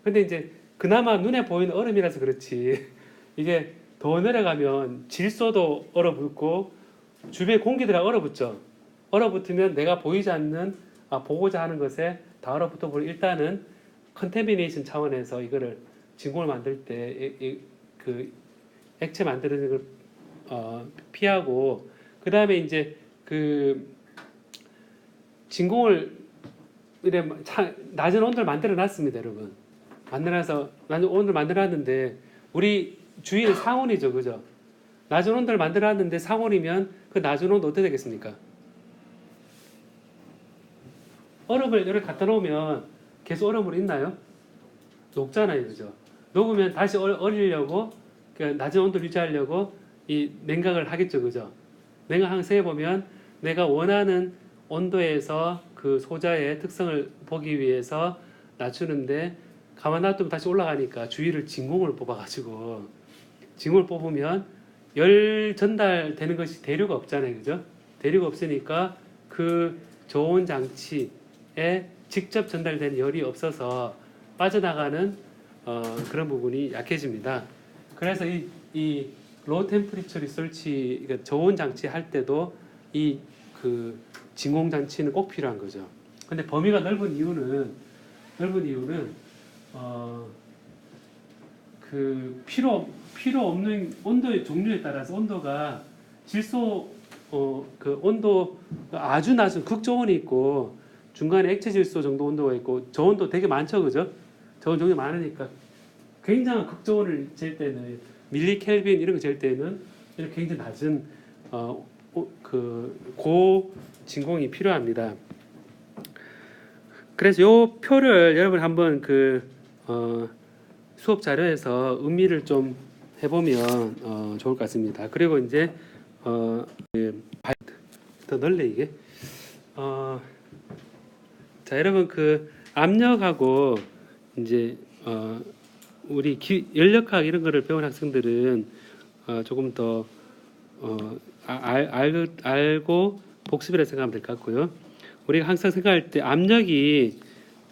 근데 이제 그나마 눈에 보이는 얼음이라서 그렇지 이게 더 내려가면 질소도 얼어붙고 주변 공기들이 얼어붙죠. 얼어붙으면 내가 보이지 않는 보고자 하는 것에 다 얼어붙어 버리고 일단은 컨테미네이션 차원에서 이거를 진공을 만들 때 그 액체 만드는 걸 피하고 그 다음에 이제 그 진공을 이래 낮은 온도를 만들어 놨습니다, 여러분. 만들어서 낮은 온도를 만들어 놨는데 우리 주위는 상온이죠, 그죠? 낮은 온도를 만들어 놨는데 상온이면 그 낮은 온도 어떻게 되겠습니까? 얼음을 이렇게 갖다 놓으면 계속 얼음으로 있나요? 녹잖아요, 그죠? 녹으면 다시 얼리려고 그 낮은 온도를 유지하려고 이 냉각을 하겠죠, 그죠? 냉각 항상 해보면 내가 원하는 온도에서 그 소자의 특성을 보기 위해서 낮추는데 가만 놔두면 다시 올라가니까 주위를 진공을 뽑아가지고 진공을 뽑으면 열 전달되는 것이 대류가 없잖아요, 그죠? 대류가 없으니까 그 저온 장치에 직접 전달되는 열이 없어서 빠져나가는 그런 부분이 약해집니다. 그래서 이 로우 템퍼리처 리서치 그러니까 저온 장치 할 때도 이 그 진공 장치는 꼭 필요한 거죠. 근데 범위가 넓은 이유는 그 필요 없는 온도의 종류에 따라서 온도가 질소 그 온도 아주 낮은 극저온이 있고 중간에 액체 질소 정도 온도가 있고 저온도 되게 많죠, 그죠? 저온 종류 많으니까 굉장한 극저온을 잴 때는 밀리 켈빈 이런 거 잴 때는 이렇게 굉장히 낮은 고진공이 필요합니다. 그래서 요 표를 여러분 한번 수업 자료에서 음미를 좀 해보면 좋을 것 같습니다. 그리고 이제 더 넓네 이게. 자, 여러분 압력하고 이제 우리 연력학 이런 거를 배운 학생들은 조금 더 알고 복습이라 생각하면 될 것 같고요. 우리가 항상 생각할 때 압력이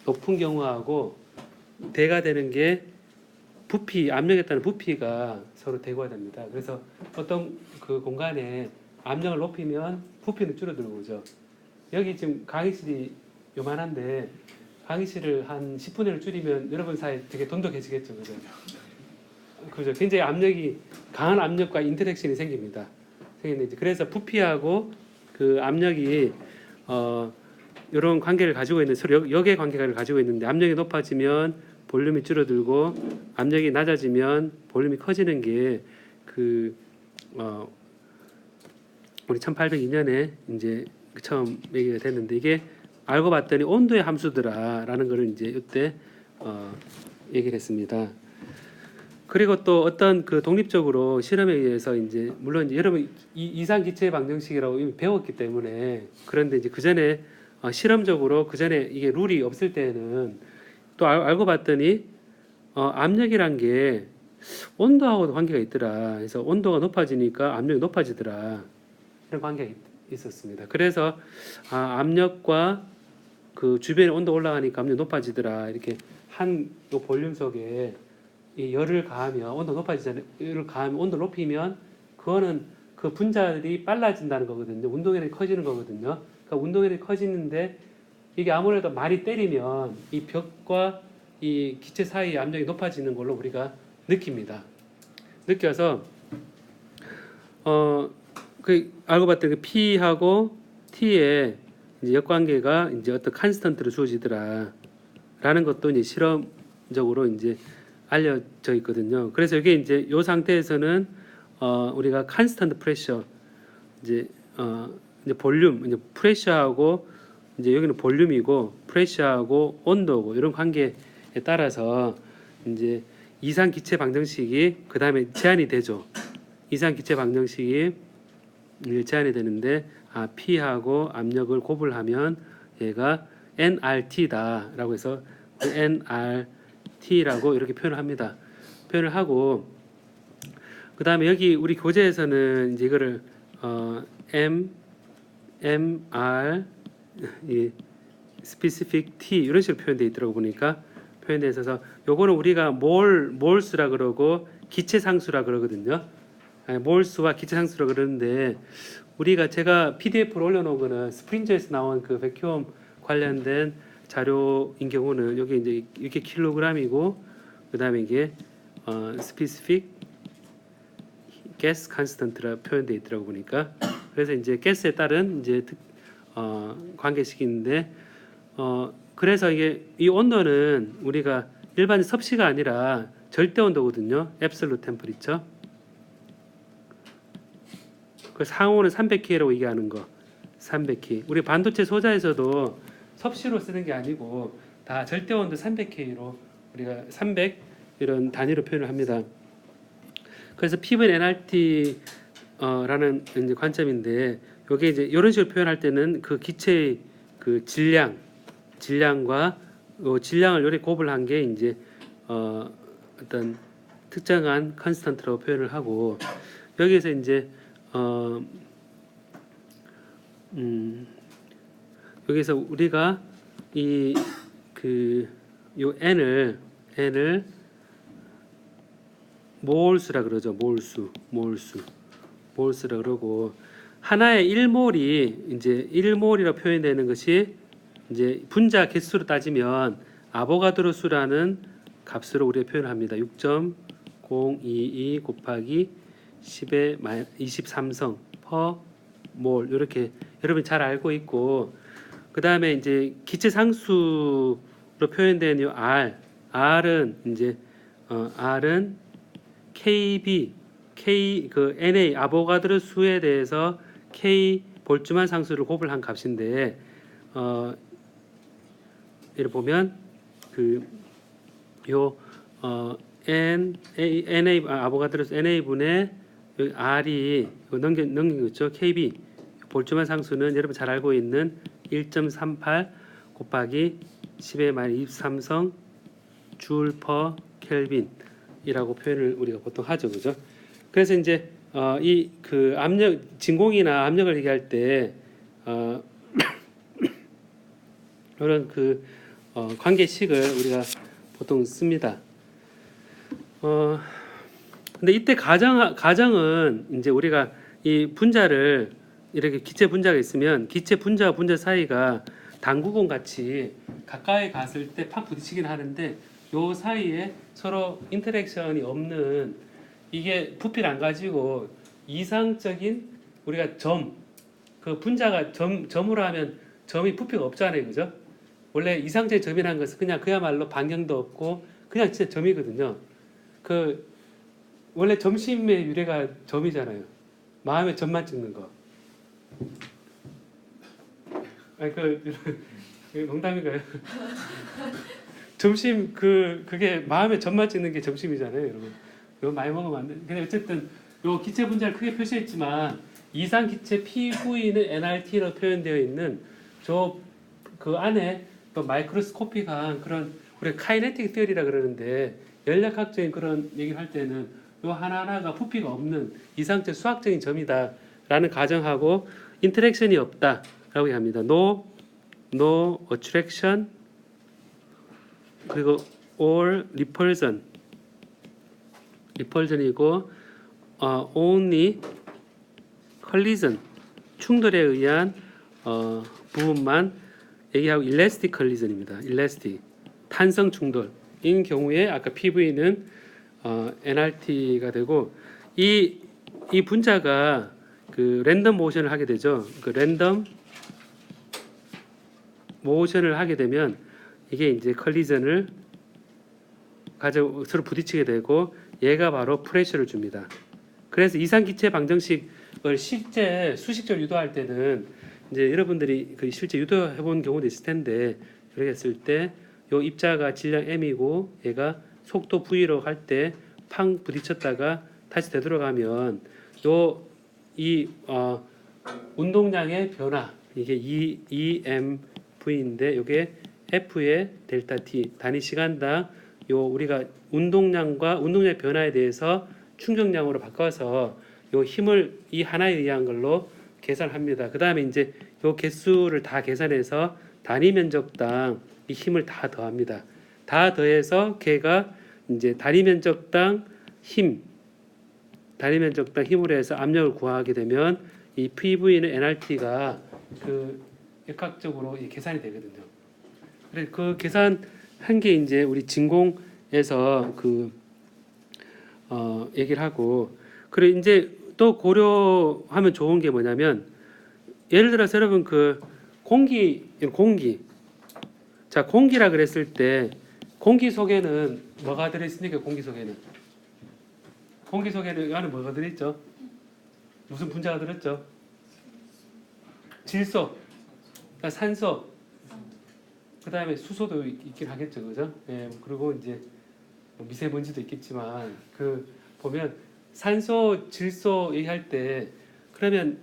높은 경우하고 대가 되는 게 부피, 압력에 따른 부피가 서로 대고가 됩니다. 그래서 어떤 공간에 압력을 높이면 부피는 줄어들고 그죠. 여기 지금 강의실이 요만한데 강의실을 한 10분의 1 줄이면 여러분 사이에 되게 돈독해지겠죠. 그죠? 그죠. 굉장히 강한 압력과 인터랙션이 생깁니다. 그래서 부피하고 압력이 이런 관계를 가지고 있는 서로 역의 관계를 가지고 있는데 압력이 높아지면 볼륨이 줄어들고 압력이 낮아지면 볼륨이 커지는 게 우리 1802년에 이제 처음 얘기가 됐는데 이게 알고 봤더니 온도의 함수더라라는 거를 이제 이때 얘기를 했습니다. 그리고 또 어떤 독립적으로 실험에 의해서 이제 물론 이제 여러분 이상 기체 방정식이라고 이미 배웠기 때문에 그런데 이제 그 전에 실험적으로 그 전에 이게 룰이 없을 때는 또 알고 봤더니 압력이란 게 온도하고도 관계가 있더라. 그래서 온도가 높아지니까 압력이 높아지더라. 이런 관계가 있었습니다. 그래서 압력과 주변의 온도 올라가니까 압력이 높아지더라. 이렇게 한 요 볼륨 속에 이 열을 가하면 온도 높아지잖아요. 열을 가하면 온도 높이면 그거는 분자들이 빨라진다는 거거든요. 운동량이 커지는 거거든요. 그러니까 운동량이 커지는데 이게 아무래도 많이 때리면 이 벽과 이 기체 사이의 압력이 높아지는 걸로 우리가 느낍니다. 느껴서 알고 봤더니 P하고 T의 이제 역관계가 이제 어떤 컨스턴트로 주어지더라라는 것도 이제 실험적으로 이제 알려져 있거든요. 그래서 이게 이제 이 상태에서는 우리가 컨스턴트 프레셔 이제 볼륨 이제 프레셔하고 이제 여기는 볼륨이고 프레셔하고 온도고 이런 관계에 따라서 이제 이상 기체 방정식이 그 다음에 제한이 되죠. 이상 기체 방정식이 제한이 되는데 P하고 압력을 곱을 얘가 nRT다라고 해서 nRT라고 이렇게 표현을 합니다. 표현을 하고 그 다음에 여기 우리 교재에서는 이제 이거를 MR specific T 이런 식으로 표현되어 있더라고 보니까 표현되어 있어서 요거는 우리가 몰수라 그러고 기체상수라 그러거든요. 몰수와 기체상수라 그러는데 제가 PDF로 올려놓은 거는 스프링저에서 나온 백큐엄 관련된 자료인 경우는 여기 이제 이렇게 킬로그램이고 그 다음에 이게 specific gas constant라 표현되어 있더라고 보니까 그래서 이제 가스에 따른 이제 관계식인데 그래서 이 온도는 우리가 일반 섭씨가 아니라 절대 온도거든요. absolute temperature. 그 상호는 300K라고 얘기하는 거. 300K. 우리 반도체 소자에서도 섭씨로 쓰는 게 아니고 다 절대 온도 300K로 우리가 300 이런 단위로 표현을 합니다. 그래서 P분 nRT 라는 이제 관점인데 요게 이제 이런 식으로 표현할 때는 기체의 질량과 질량을 요렇게 곱을 한 게 이제 어떤 특정한 컨스턴트라고 표현을 하고 여기에서 이제 여기서 우리가 요 n을 몰수라 그러죠. 몰수라 그러고 하나의 1몰이 이제 1몰이라 표현되는 것이 이제 분자 개수로 따지면 아보가드로 수라는 값으로 우리가 표현합니다. 6.022 곱하기 10의 23성 per 몰 이렇게 여러분 잘 알고 있고 그 다음에 이제 기체 상수로 표현된 이 R은 이제 R은 KB K 그 NA 아보가드로 수에 대해서 K 볼츠만 상수를 곱을 한 값인데 이를 보면 그요 NA 아보가드로 수 NA 분의 R이 넘긴 거 있죠. KB 볼츠만 상수는 여러분 잘 알고 있는 1.38 곱하기 10의 마이너스 23성 줄 퍼 켈빈이라고 표현을 우리가 보통 하죠, 그죠? 그래서 이제 이 그 압력 진공이나 압력을 얘기할 때 이런 그 관계식을 우리가 보통 씁니다. 근데 이때 가정은 이제 우리가 이 분자를 이렇게 기체 분자가 있으면 기체 분자와 분자 사이가 당구공 같이 가까이 갔을 때 팍 부딪히긴 하는데 요 사이에 서로 인터랙션이 없는 이게 부피를 안 가지고 이상적인 우리가 그 분자가 점으로 하면 점이 부피가 없잖아요, 그죠? 원래 이상적인 점이라는 것은 그냥 그야말로 반경도 없고 그냥 진짜 점이거든요. 그 원래 점심의 유래가 점이잖아요. 마음에 점만 찍는 거. 아니 농담인가요? 점심 그게 마음에 점만 찍는 게 점심이잖아요, 여러분. 이거 많이 먹으면 안 돼. 근데 어쨌든 요 기체 분자를 크게 표시했지만 이상 기체 PV는 nRT로 표현되어 있는 그 안에 또 마이크로스코픽한 그런 우리 카이네틱 티어리라 그러는데 연력학적인 그런 얘기를 할 때는 요 하나하나가 부피가 없는 이상적 수학적인 점이다라는 가정하고 인터랙션이 없다라고 합니다. No attraction 그리고 or repulsion이고 only collision 충돌에 의한 부분만 얘기하고 elastic collision입니다. elastic 탄성 충돌인 경우에 아까 PV는 nRT가 되고 이 분자가 그 랜덤 모션을 하게 되죠. 그 랜덤 모션을 하게 되면 이게 이제 컬리전을 가지고 서로 부딪히게 되고 얘가 바로 프레셔를 줍니다. 그래서 이상기체 방정식을 실제 수식적으로 유도할 때는 이제 여러분들이 그 실제 유도해 본 경우도 있을 텐데 그렇게 했을 때 요 입자가 질량 m이고 얘가 속도 v로 할 때 팡 부딪혔다가 다시 되돌아가면 이 운동량의 변화 이게 EMV인데 이게 F의 델타 T 단위 시간당 요 우리가 운동량의 변화에 대해서 충격량으로 바꿔서 요 힘을 이 하나에 의한 걸로 계산합니다. 그 다음에 이제 요 개수를 다 계산해서 단위 면적당 이 힘을 다 더합니다. 다 더해서 걔가 이제 단위 면적당 힘으로 해서 압력을 구하게 되면 이 PV는 nRT가 그 역학적으로 계산이 되거든요. 그래서 그 계산한 게 이제 우리 진공에서 얘기를 하고 그리고 이제 또 고려하면 좋은 게 뭐냐면 예를 들어서 여러분 그 공기 자 공기라 그랬을 때 공기 속에는 뭐가 들어있습니까? 공기 속에는 안에 뭐가 들어있죠? 무슨 분자가 들었죠? 질소, 산소, 그 다음에 수소도 있긴 하겠죠, 그죠? 예, 그리고 이제 미세먼지도 있겠지만 보면 산소, 질소 얘기할 때 그러면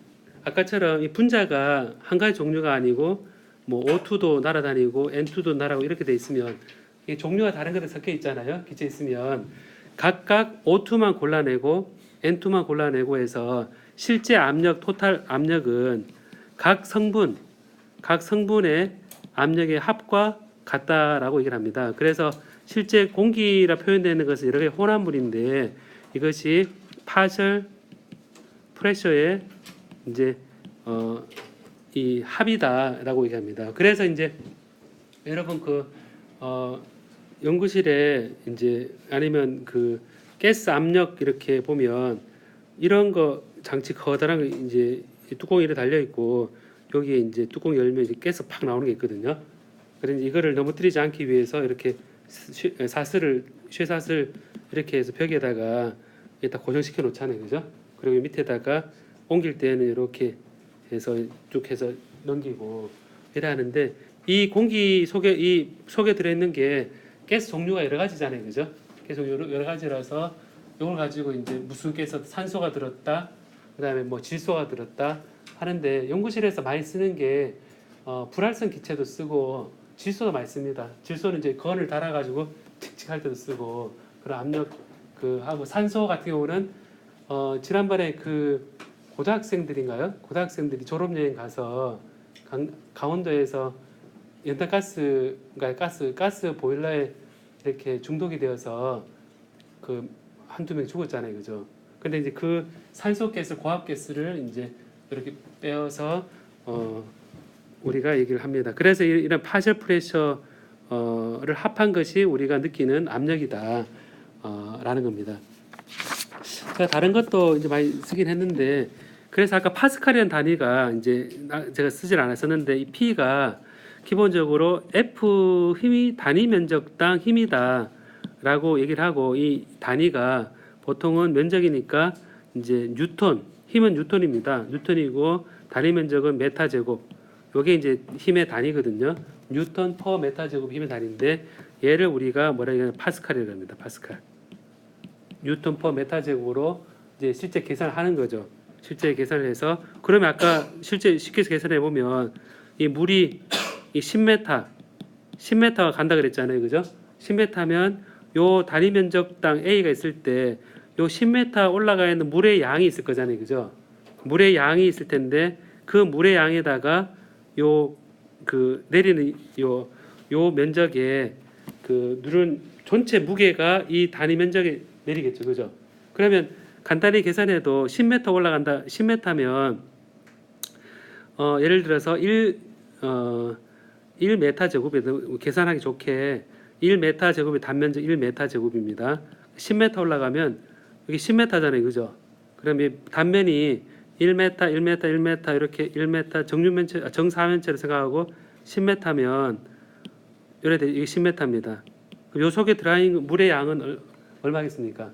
아까처럼 이 분자가 한 가지 종류가 아니고 뭐 O2도 날아다니고 N2도 날아가고 이렇게 돼 있으면 이 종류가 다른 것들 섞여 있잖아요. 기체 있으면 각각 O2만 골라내고 N2만 골라내고 해서 실제 압력 토탈 압력은 각 성분의 압력의 합과 같다라고 얘기를 합니다. 그래서 실제 공기라 표현되는 것은 여러 개의 혼합물인데 이것이 파셜 프레셔의 이제 이 합이다라고 얘기합니다. 그래서 이제 여러분 연구실에 이제 아니면 그 가스 압력 이렇게 보면 이런 거 장치 커다란 거 이제 뚜껑이 이렇게 달려 있고 여기에 이제 뚜껑 열면 이제 가스 팍 나오는 게 있거든요. 그래서 이거를 넘어뜨리지 않기 위해서 이렇게 쇠사슬 이렇게 해서 벽에다가 일단 고정시켜 놓잖아요, 그죠? 그리고 밑에다가 옮길 때는 이렇게 해서 쭉 해서 넘기고 이래 하는데 이 공기 속에 이 속에 들어있는 게 가스 종류가 여러 가지잖아요, 그죠? 계속 여러 가지라서 이걸 가지고 이제 무슨 가스 산소가 들었다, 그다음에 뭐 질소가 들었다 하는데 연구실에서 많이 쓰는 게 불활성 기체도 쓰고 질소도 많이 씁니다. 질소는 이제 건을 달아가지고 칙칙할 때도 쓰고 그런 압력 그 하고 산소 같은 경우는 지난번에 그 고등학생들인가요? 고등학생들이 졸업여행 가서 강원도에서 연탄가스, 그러니까 가스 보일러에 이렇게 중독이 되어서 그 한두 명 죽었잖아요, 그죠? 근데 이제 그 산소가스, 고압가스를 이제 이렇게 빼어서 우리가 얘기를 합니다. 그래서 이런 파셜 프레셔를 합한 것이 우리가 느끼는 압력이다, 라는 겁니다. 제가 다른 것도 이제 많이 쓰긴 했는데, 그래서 아까 파스칼이라는 단위가 이제 제가 쓰질 않았었는데, 이 P가 기본적으로 F 힘이 단위 면적당 힘이다라고 얘기를 하고, 이 단위가 보통은 면적이니까 이제 뉴턴, 힘은 뉴턴입니다. 뉴턴이고 단위 면적은 메타 제곱. 요게 이제 힘의 단위거든요. 뉴턴 퍼 메타 제곱 힘의 단위인데 얘를 우리가 뭐라 얘기하냐 파스칼이라고 합니다. 파스칼. 뉴턴 퍼 메타 제곱으로 이제 실제 계산을 하는 거죠. 실제 계산을 해서 그러면 아까 실제 쉽게 계산해 보면 이 물이 이 10m가 간다 그랬잖아요. 그죠? 10m면 요 단위 면적당 A가 있을 때 요 10m 올라가 있는 물의 양이 있을 거잖아요. 그죠? 물의 양이 있을 텐데 그 물의 양에다가 요 그 내리는 요 면적에 그 누른 전체 무게가 이 단위 면적에 내리겠죠. 그죠? 그러면 간단히 계산해도 10m 올라간다. 10m면 예를 들어서 1m 제곱에 계산하기 좋게 1m 제곱이 단면적 1m 제곱입니다. 10m 올라가면 여기 10m잖아요. 그죠? 그럼 이 단면이 1m, 1m, 1m 이렇게 1m 정육면체, 정사면체로 생각하고 10m면 이래 돼. 이게 10m입니다. 요 속에 들어있는 물의 양은 얼마겠습니까?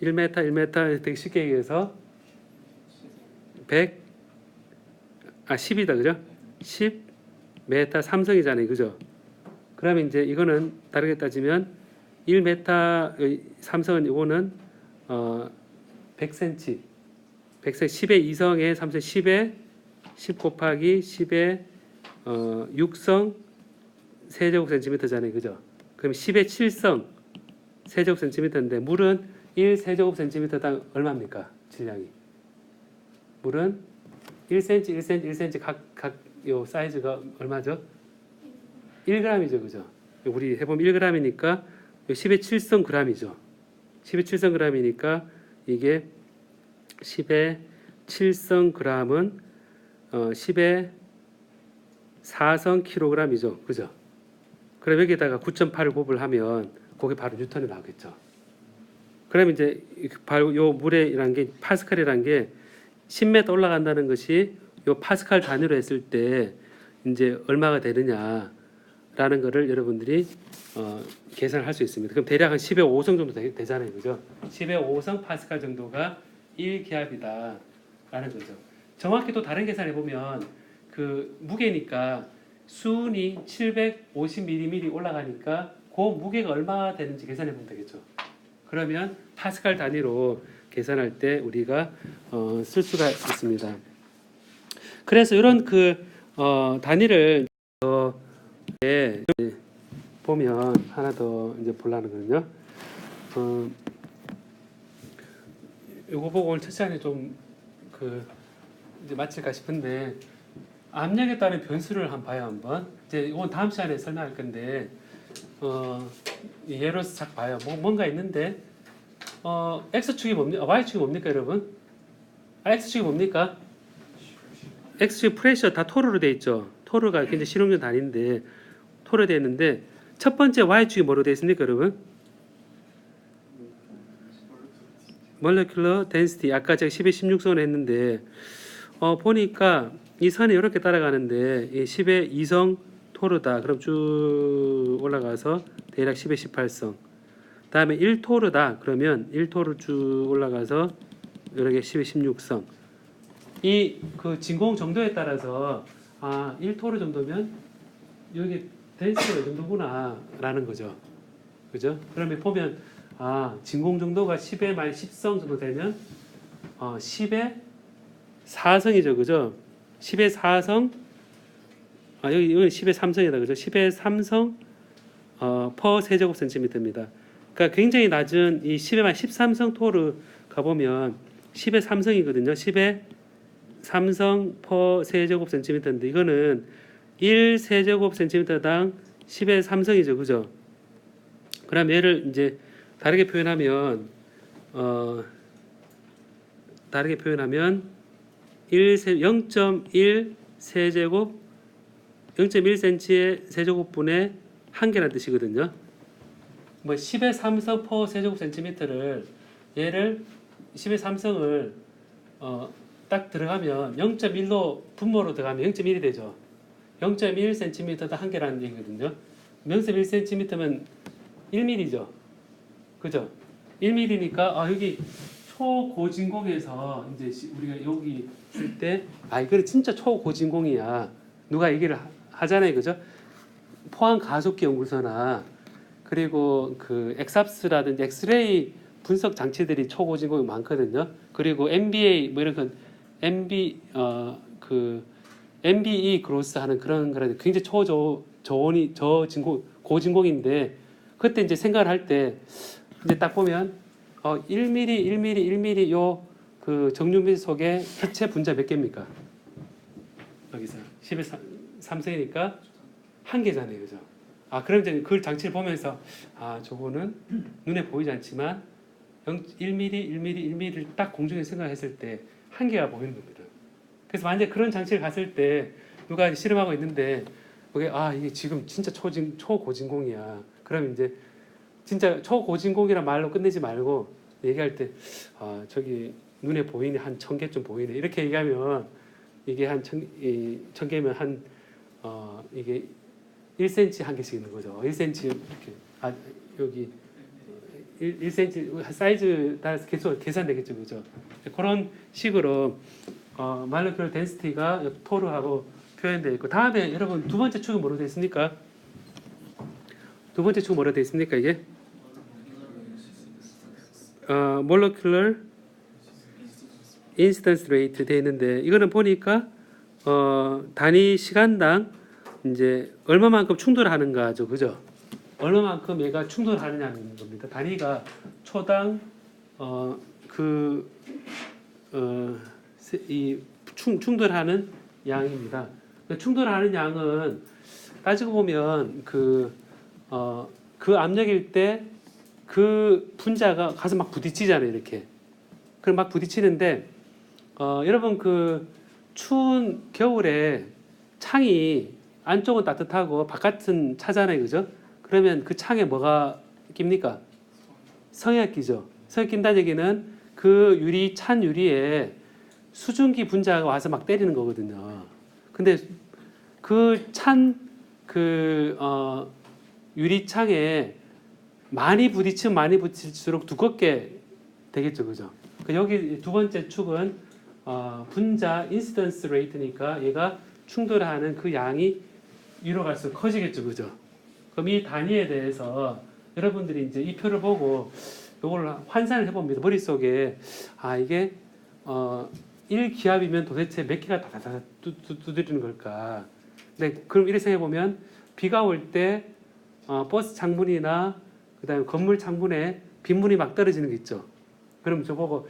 1m, 1m 되게 쉽게 얘기해서 10이다. 그죠? 10m 삼성이잖아요. 그죠? 그러면 이제 이거는 다르게 따지면 1m 삼성은 이거는 100cm 10의 2성의 삼성 10의 10 곱하기 10의 6성 세제곱센티미터잖아요. 그죠? 그럼 10의 7성 세제곱센티미터인데 물은 1 세제곱센티미터당 얼마입니까? 질량이. 물은 1cm, 1cm, 1cm 각 요 사이즈가 얼마죠? 1g이죠. 그죠? 우리 해보면 1g이니까 10의 7성 g이죠. 10의 7성 g이니까 이게 10의 7성 g은 10의 4성 kg이죠. 그죠? 그럼 여기다가 9.8을 곱을 하면 그게 바로 뉴턴이 나오겠죠. 그러면 이제 바로 요 물이라는 게 파스칼이라는 게 10m 올라간다는 것이 요 파스칼 단위로 했을 때 이제 얼마가 되느냐라는 거를 여러분들이 계산할 수 있습니다. 그럼 대략 한 10의 5성 정도 되잖아요. 그죠? 10의 5성 파스칼 정도가 1기압이다라는 거죠. 정확히 또 다른 계산해 보면 그 무게니까 수은이 750mm 올라가니까 그 무게가 얼마 되는지 계산해 보면 되겠죠. 그러면 파스칼 단위로 계산할 때 우리가 쓸 수가 있습니다. 그래서 이런 그 단위를 보면 하나 더 이제 보려는 거는요. 이거 보고 오늘 첫 시간에 좀 그 이제 마칠까 싶은데 압력에 따른 변수를 한번 봐요. 한번 이제 이건 다음 시간에 설명할 건데 예로서 잘 봐요. 뭔가 있는데 x축이 뭡니까? y축이 뭡니까, 여러분? x축이 뭡니까? x축 프레셔 다 토르로 돼 있죠. 토르가 굉장히 실용적 단위인데 토르 돼 있는데 첫 번째 y축이 뭐로 돼 있습니까, 여러분? molecular density. 아까 제가 10의 16선을 했는데 보니까 이 선이 이렇게 따라가는데 이 10의 2성 토르다. 그럼 쭉 올라가서 대략 10의 18성. 다음에 1토르다. 그러면 1토르 쭉 올라가서 여러 개 10의 16성. 이 그 진공 정도에 따라서 1토르 정도면 여기 덴시티가 이 정도구나라는 거죠. 그죠? 그러면 보면 진공 정도가 10의 만 10성 정도 되면 10의 4성이죠. 그죠? 10의 4성 여기 10의 3성이다. 그죠? 10의 3성 퍼 세제곱 센티미터입니다. 그러니까 굉장히 낮은 이 10의 만 13성 토르 가보면 10의 3성이거든요. 10의 3성 퍼 세제곱 센티미터인데 이거는 1 세제곱 센티미터당 10의 3성이죠. 그죠? 그럼 얘를 이제 다르게 표현하면 0.1 세제곱 0.1cm의 세제곱분의 한 개라는 뜻이거든요. 뭐 10의 3성 퍼 세제곱 센티미터를 얘를 10의 3성을 딱 들어가면 0.1로 분모로 들어가면 0.1이 되죠. 0.1cm당 한 개라는 얘기거든요. 0.1cm면 1mm죠. 그죠? 1mm니까 여기 초고진공에서 이제 우리가 여기 있을 때 이거는 진짜 초고진공이야. 누가 얘기를 하잖아요. 그죠? 포항 가속기 연구소나 그리고 그 엑삽스라든지 엑스레이 분석 장치들이 초고진공이 많거든요. 그리고 MBA 뭐 이런 건 MBE 그로스 하는 그런 거라 굉장히 고진공인데 그때 이제 생각을 할 때 이제 딱 보면 1mm 요 그 정육면 속에 해체 분자 몇 개입니까? 여기서 10의 3성이니까 한 개잖아요. 그죠? 그럼 이제 그 장치를 보면서 저거는 눈에 보이지 않지만 1mm를 딱 공중에 생각했을 때 한 개가 보이는 겁니다. 그래서 만약에 그런 장치를 갔을 때 누가 실험하고 있는데 그게 이게 지금 진짜 초고진공이야. 그럼 이제 진짜 초고진공이란 말로 끝내지 말고 얘기할 때 저기 눈에 보이네 한 1000개쯤 보이네 이렇게 얘기하면 이게 한 1000개면 한 이게 1cm 한 개씩 있는 거죠. 1cm 이렇게 여기 1cm 사이즈 따라서 계산되겠죠. 그죠? 그런 식으로 말로큘러 덴시티가 토르하고 표현되어 있고 다음에 여러분 두 번째 축은 뭐로 되어 있습니까? 두 번째 축은 뭐로 되어 있습니까? 이게 molecular incidence rate 되어 있는데 이거는 보니까 단위 시간당 이제 얼마만큼 충돌하는가죠. 그죠? 얼마만큼 얘가 충돌하느냐는 겁니다. 단위가 초당 이 충돌하는 양입니다. 충돌하는 양은 따지고 보면 그 압력일 때 그 분자가 가서 막 부딪히잖아요. 이렇게. 그럼 막 부딪히는데 여러분 그 추운 겨울에 창이 안쪽은 따뜻하고 바깥은 차잖아요. 그죠? 그러면 그 창에 뭐가 낍니까? 성에가 끼죠. 성에 낀다는 얘기는 그 찬 유리에 수증기 분자가 와서 막 때리는 거거든요. 근데 그 유리창에 많이 부딪힐수록 두껍게 되겠죠. 그죠? 여기 두 번째 축은 분자 인시던스 레이트니까 얘가 충돌하는 그 양이 위로 갈수록 커지겠죠. 그죠? 그럼 이 단위에 대해서 여러분들이 이제 이 표를 보고 이걸 환산을 해봅니다. 머릿속에 이게 1기압이면 도대체 몇 개가 다다다 두드리는 걸까? 네, 그럼 이렇게 생각해보면 비가 올 때 버스 창문이나 그다음에 건물 창문에 빗물이 막 떨어지는 게 있죠. 그럼 저보고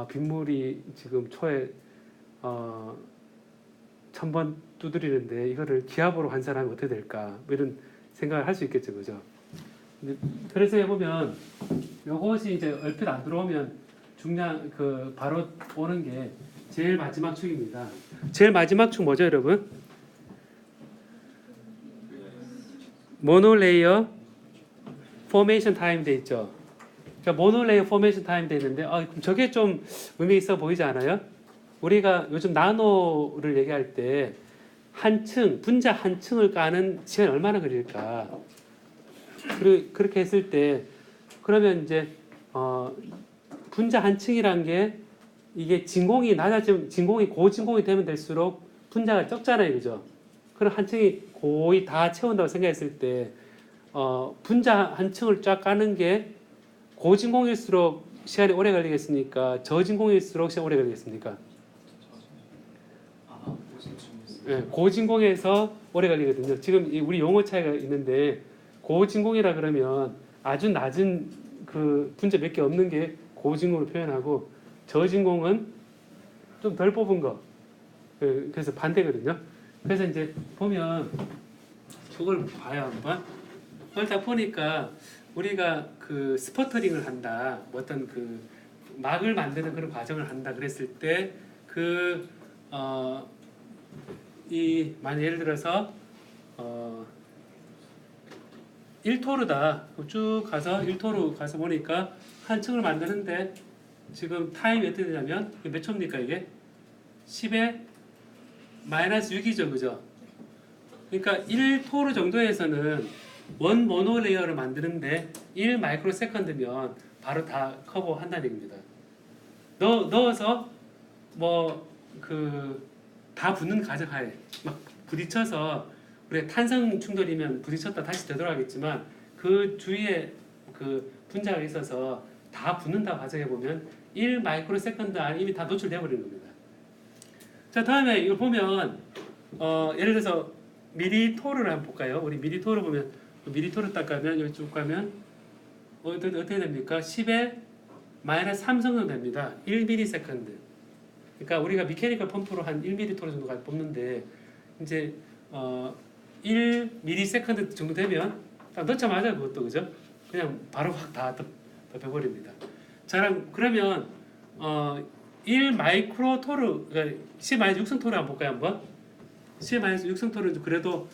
빗물이 지금 초에 1000번 두드리는데 이거를 기압으로 환산하면 어떻게 될까? 뭐 이런 생각을 할 수 있겠죠. 그죠? 그래서 해보면 요것이 이제 얼핏 안 들어오면 중량 바로 오는 게 제일 마지막 축입니다. 제일 마지막 축 뭐죠, 여러분? 모노레이어 포메이션 타임 돼 있죠. 그러니까 모노레이어 포메이션 타임 돼 있는데 그럼 저게 좀 의미 있어 보이지 않아요? 우리가 요즘 나노를 얘기할 때 분자 한 층을 까는 시간이 얼마나 걸릴까? 그렇게 했을 때 그러면 이제 분자 한 층이란 게 이게 진공이 낮아지면 진공이 고진공이 되면 될수록 분자가 적잖아요, 그죠? 그럼 한 층이 거의 다 채운다고 생각했을 때 분자 한 층을 쫙 까는 게 고진공일수록 시간이 오래 걸리겠습니까? 저진공일수록 시간이 오래 걸리겠습니까?
무슨 중이었어요?
예, 고진공에서 오래 걸리거든요. 지금 우리 용어 차이가 있는데 고진공이라 그러면 아주 낮은 그 분자 몇 개 없는 게 고진공으로 표현하고 저진공은 좀 덜 뽑은 거. 그래서 반대거든요. 그래서 이제 보면 저걸 봐요 한번. 그걸 딱 보니까 우리가 그 스퍼터링을 한다, 뭐 어떤 그 막을 만드는 그런 과정을 한다 그랬을 때 만약 예를 들어서 1토르다 쭉 가서 1토르 가서 보니까 한 층을 만드는데 지금 타임이 어떻게 되냐면 몇 초입니까 이게? 10에 마이너스 6이죠, 그죠? 그러니까 1토르 정도에서는 원 모노레이어를 만드는데 1 마이크로 세컨드면 바로 다 커버한다는 얘기입니다. 넣어서 뭐 다 붙는 가정하에 막 부딪혀서 우리 탄성 충돌이면 부딪혔다 다시 되돌아가겠지만 그 주위에 그 분자가 있어서 다 붙는다 가정해 보면 1 마이크로 세컨드 안에 이미 다 노출돼 버리는 겁니다. 자, 다음에 이거 보면 예를 들어서 미리토르를 한번 볼까요? 우리 미리토르 보면 미리토르 딱 가면 여기 쭉 가면 어떻게 됩니까? 10에 마이너스 3 정도 됩니다. 1mS. 그러니까 우리가 미케니컬 펌프로 한 1mT 정도까지 뽑는데 이제 1ms 정도 되면 딱 넣자마자 그것도 그죠? 그냥 바로 확 다 덮여버립니다. 자, 그러면 1 마이크로 토르, 그러니까 10-6성 토르 한번 볼까요 한번? 10-6성 토르는 그래도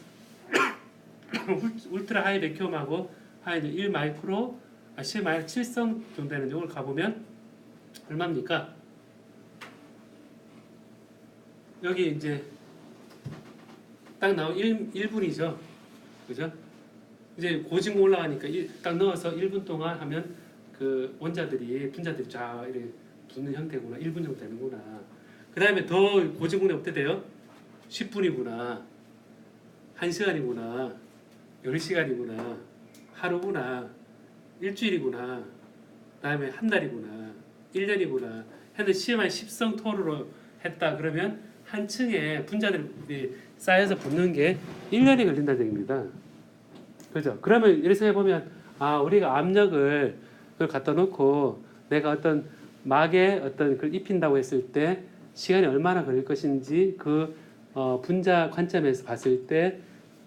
울트라 하이 백큐엄하고 하이 1 마이크로 10-7성 정도 되는 이걸 가보면 얼마입니까? 여기 이제 딱 나온 1분이죠. 그죠? 이제 고진공 올라가니까 딱 넣어서 1분 동안 하면 그 분자들이 쫙 이렇게 붙는 형태구나. 1분 정도 되는구나. 그 다음에 더 고진공이 어떻게 돼요? 10분이구나. 1시간이구나. 10시간이구나. 하루구나. 일주일이구나. 그 다음에 한 달이구나. 1년이구나. 현재 CMI 10성 토르로 했다. 그러면 한 층에 분자들이 쌓여서 붙는 게 1년이 걸린다는 얘기입니다. 그죠? 그러면 이렇게 생각해보면 우리가 압력을 그걸 갖다 놓고 내가 어떤 막에 어떤 걸 입힌다고 했을 때 시간이 얼마나 걸릴 것인지 그 분자 관점에서 봤을 때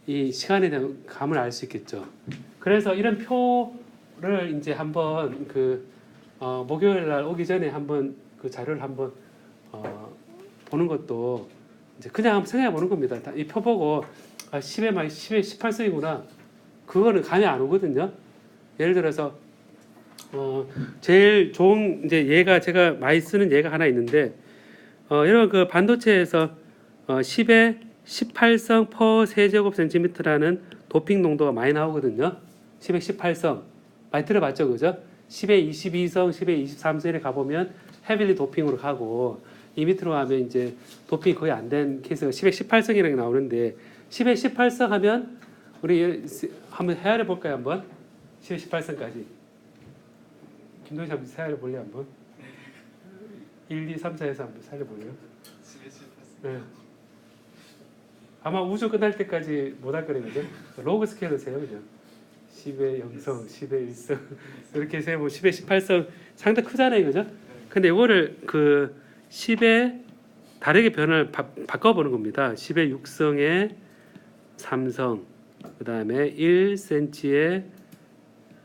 이 시간에 대한 감을 알 수 있겠죠. 그래서 이런 표를 이제 한번 목요일 날 오기 전에 한번 그 자료를 한번 보는 것도 이제 그냥 한번 생각해 보는 겁니다. 이 표 보고 10에 18성이구나. 그거는 감이 안 오거든요. 예를 들어서 제일 좋은 이제 얘가 제가 많이 쓰는 얘가 하나 있는데 이런 그 반도체에서 10에 18성 퍼 세제곱 센티미터라는 도핑 농도가 많이 나오거든요. 10에 18성 많이 들어봤죠, 그죠? 10에 22성, 10에 23성에 가보면 헤빌리 도핑으로 가고 이 밑으로 하면 이제 도핑이 거의 안 된 케이스가 10에 18성이라는 게 나오는데 10에 18성 하면 우리 한번 헤아려 볼까요, 한번? 10에 18성까지. 김동희 씨 한번 헤아려 볼래요, 한번? 1, 2, 3, 4에서 한번 헤아려 볼래요? 네. 아마 우주 끝날 때까지 못 할 거예요, 그죠? 로그 스케일로 세요, 그죠? 10의 0성, 10의 1성 이렇게 세면 10의 18성 상당히 크잖아요, 그죠? 근데 이거를 10의 다르게 변을 바꿔보는 겁니다. 10의 6성에 3성, 그 다음에 1cm의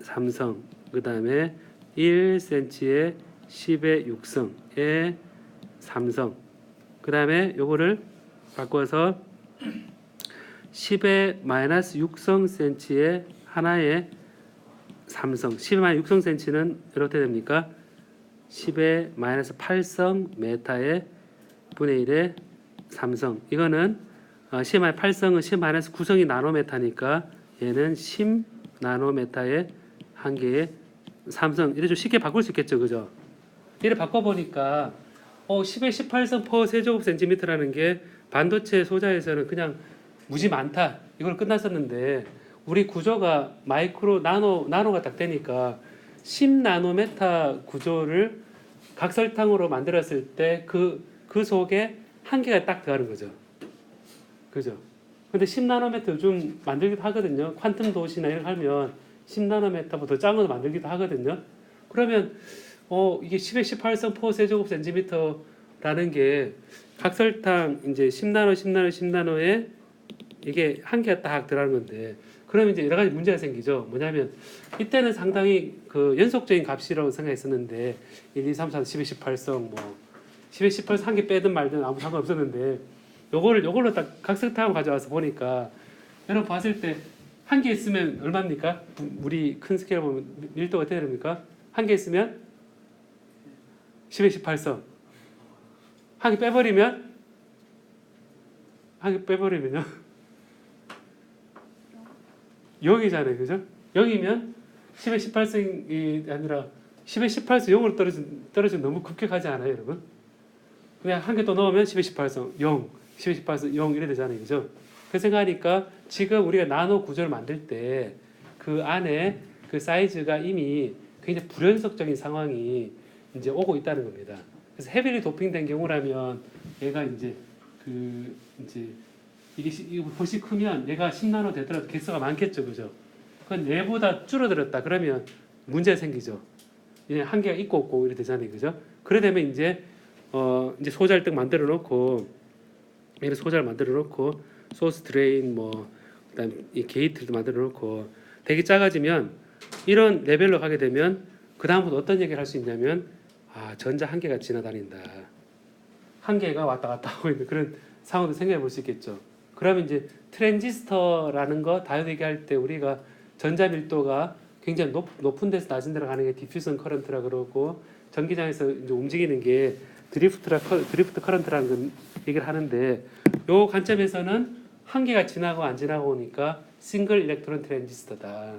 3성, 그 다음에 1cm의 10의 6성의 3성, 그 다음에 요거를 바꿔서 10의 마이너스 6성 cm의 하나의 3성, 10의 마이너스 6성 cm는 이렇게 됩니까? 10의 마이너스 8성 메타의 분의 1의 3성. 이거는 10의 마이너스 8성은 10의 마이너스 9성이 나노메타니까 얘는 10 나노메타의 한 개의 삼성 이래 좀 쉽게 바꿀 수 있겠죠, 그죠? 이래 바꿔보니까 10의 18성 퍼 세제곱센티미터라는 게 반도체 소자에서는 그냥 무지 많다 이걸 끝났었는데 우리 구조가 마이크로 나노가 딱 되니까 10나노메타 구조를 각설탕으로 만들었을 때 그 속에 한 개가 딱 들어가는 거죠. 그죠? 근데 10나노메터 요즘 만들기도 하거든요. 퀀텀 도시나 이런 거 하면 10나노메터보다 더 작은 거 만들기도 하거든요. 그러면 이게 10의 18성 포 세제곱센티미터라는 게 각설탕 이제 10나노, 10나노, 10나노에 이게 한 개가 딱 들어가는 건데 그러면 이제 여러 가지 문제가 생기죠. 뭐냐면 이때는 상당히 그 연속적인 값이라고 생각했었는데 1, 2, 3, 4, 10의 18성 뭐 10의 18성 한 개 빼든 말든 아무 상관없었는데 요걸로 딱 각설탕을 가져와서 보니까 여러분 봤을 때 한 개 있으면 얼마입니까? 우리 큰 스케일 보면 밀도가 어떻게 됩니까? 한 개 있으면 10의 18성 한 개 빼버리면요? 0이잖아요. 그죠? 0이면 10의 18성이 아니라 10의 18성 0으로 떨어지면 너무 급격하지 않아요, 여러분? 그냥 한 개 더 넣으면 10의 18성 0, 10의 18성 0 이래 되잖아요. 그죠? 그 생각하니까 지금 우리가 나노 구조를 만들 때 그 안에 그 사이즈가 이미 굉장히 불연속적인 상황이 이제 오고 있다는 겁니다. 그래서 헤비리 도핑된 경우라면 얘가 이제 이게 훨씬 크면 얘가 10나노 되더라도 개수가 많겠죠, 그죠? 그건 얘보다 줄어들었다 그러면 문제가 생기죠. 이제 한 개가 있고 없고 이렇게 되잖아요, 그죠? 그래 되면 이제 이제 소자를 딱 만들어 놓고 이런 소자를 만들어 놓고 소스 드레인 뭐 그다음 이 게이트도 만들어 놓고 되게 작아지면 이런 레벨로 가게 되면 그 다음부터 어떤 얘기를 할 수 있냐면 전자 한 개가 지나다닌다. 한 개가 왔다 갔다 하고 있는 그런 상황도 생각해 볼 수 있겠죠. 그러면 이제 트랜지스터라는 거 다이오드 얘기할 때 우리가 전자 밀도가 굉장히 높은 데서 낮은 데로 가는 게 디퓨전 커런트라 그러고 전기장에서 이제 움직이는 게 드리프트 커런트라는 건 얘기를 하는데 요 관점에서는 한 개가 지나고 안 지나고 오니까 싱글 일렉트론 트랜지스터다.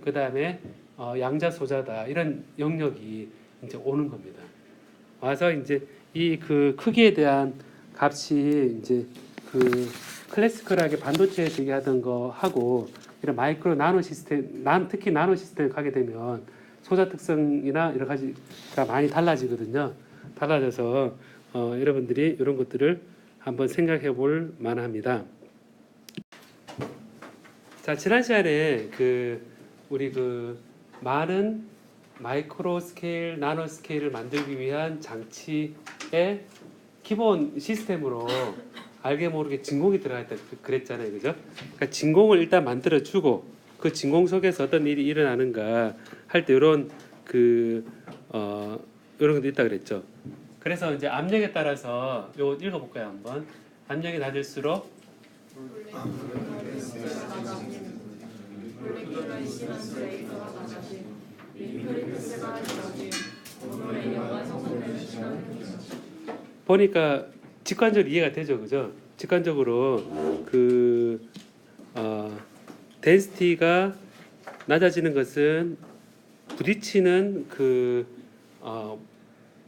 그 다음에 양자 소자다. 이런 영역이 이제 오는 겁니다. 와서 이제 이 그 크기에 대한 값이 이제 그 클래시컬하게 반도체에서 얘기하던 거 하고 이런 마이크로 나노 시스템, 특히 나노 시스템에 가게 되면 소자 특성이나 여러 가지가 많이 달라지거든요. 달라져서 여러분들이 이런 것들을 한번 생각해 볼 만합니다. 자, 지난 시간에 우리 많은 마이크로 스케일, 나노 스케일을 만들기 위한 장치의 기본 시스템으로 알게 모르게 진공이 들어가 있다 그랬잖아요, 그죠? 그러니까 진공을 일단 만들어 주고 그 진공 속에서 어떤 일이 일어나는가 할 때 이런 이런 것도 있다 그랬죠. 그래서 이제 압력에 따라서 요 읽어볼까요, 한번? 압력이 낮을수록 보니까 직관적으로 이해가 되죠, 그죠? 직관적으로 덴시티가 낮아지는 것은 부딪히는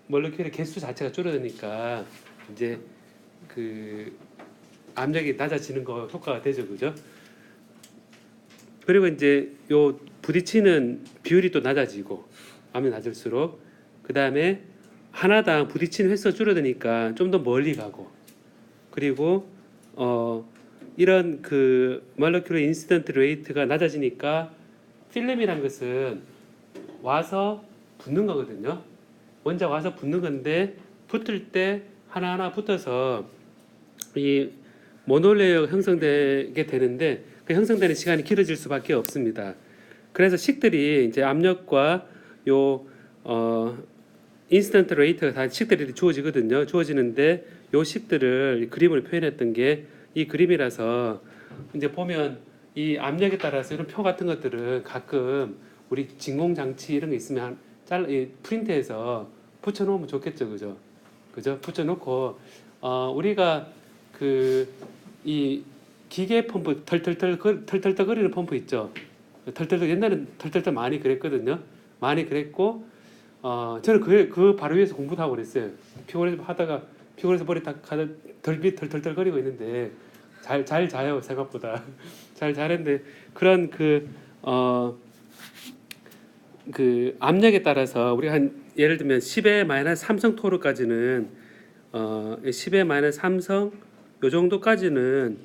몰레큘의 개수 자체가 줄어드니까 이제 압력이 낮아지는 거 효과가 되죠, 그죠? 그리고 이제 요 부딪히는 비율이 또 낮아지고 압력이 낮을수록 그 다음에 하나당 부딪히는 횟수가 줄어드니까 좀 더 멀리 가고 그리고 이런 몰레큘의 인시던트 레이트가 낮아지니까 필름이란 것은 와서 붙는 거거든요. 원자 와서 붙는 건데 붙을 때 하나하나 붙어서 이 모노레이어가 형성되게 되는데 그 형성되는 시간이 길어질 수밖에 없습니다. 그래서 식들이 이제 압력과 요 인스턴트 레이트가 다 식들이 주어지거든요. 주어지는데 요 식들을 그림으로 표현했던 게 이 그림이라서 이제 보면 이 압력에 따라서 이런 표 같은 것들은 가끔 우리 진공 장치 이런 거 있으면 프린트해서 붙여놓으면 좋겠죠, 그죠? 그죠? 붙여놓고 우리가 이 기계 펌프 털털털 거리는 펌프 있죠. 털털털 옛날엔 털털털 많이 그랬거든요. 많이 그랬고 저는 그 바로 위에서 공부도 하고 그랬어요. 피곤해서 머리 딱 덜덜거리고 있는데 잘 자요 생각보다. 잘 자는데 그런 그 압력에 따라서 우리가 한 예를 들면 10의 마이너스 3성 토르까지는 10의 마이너스 3성 요 정도까지는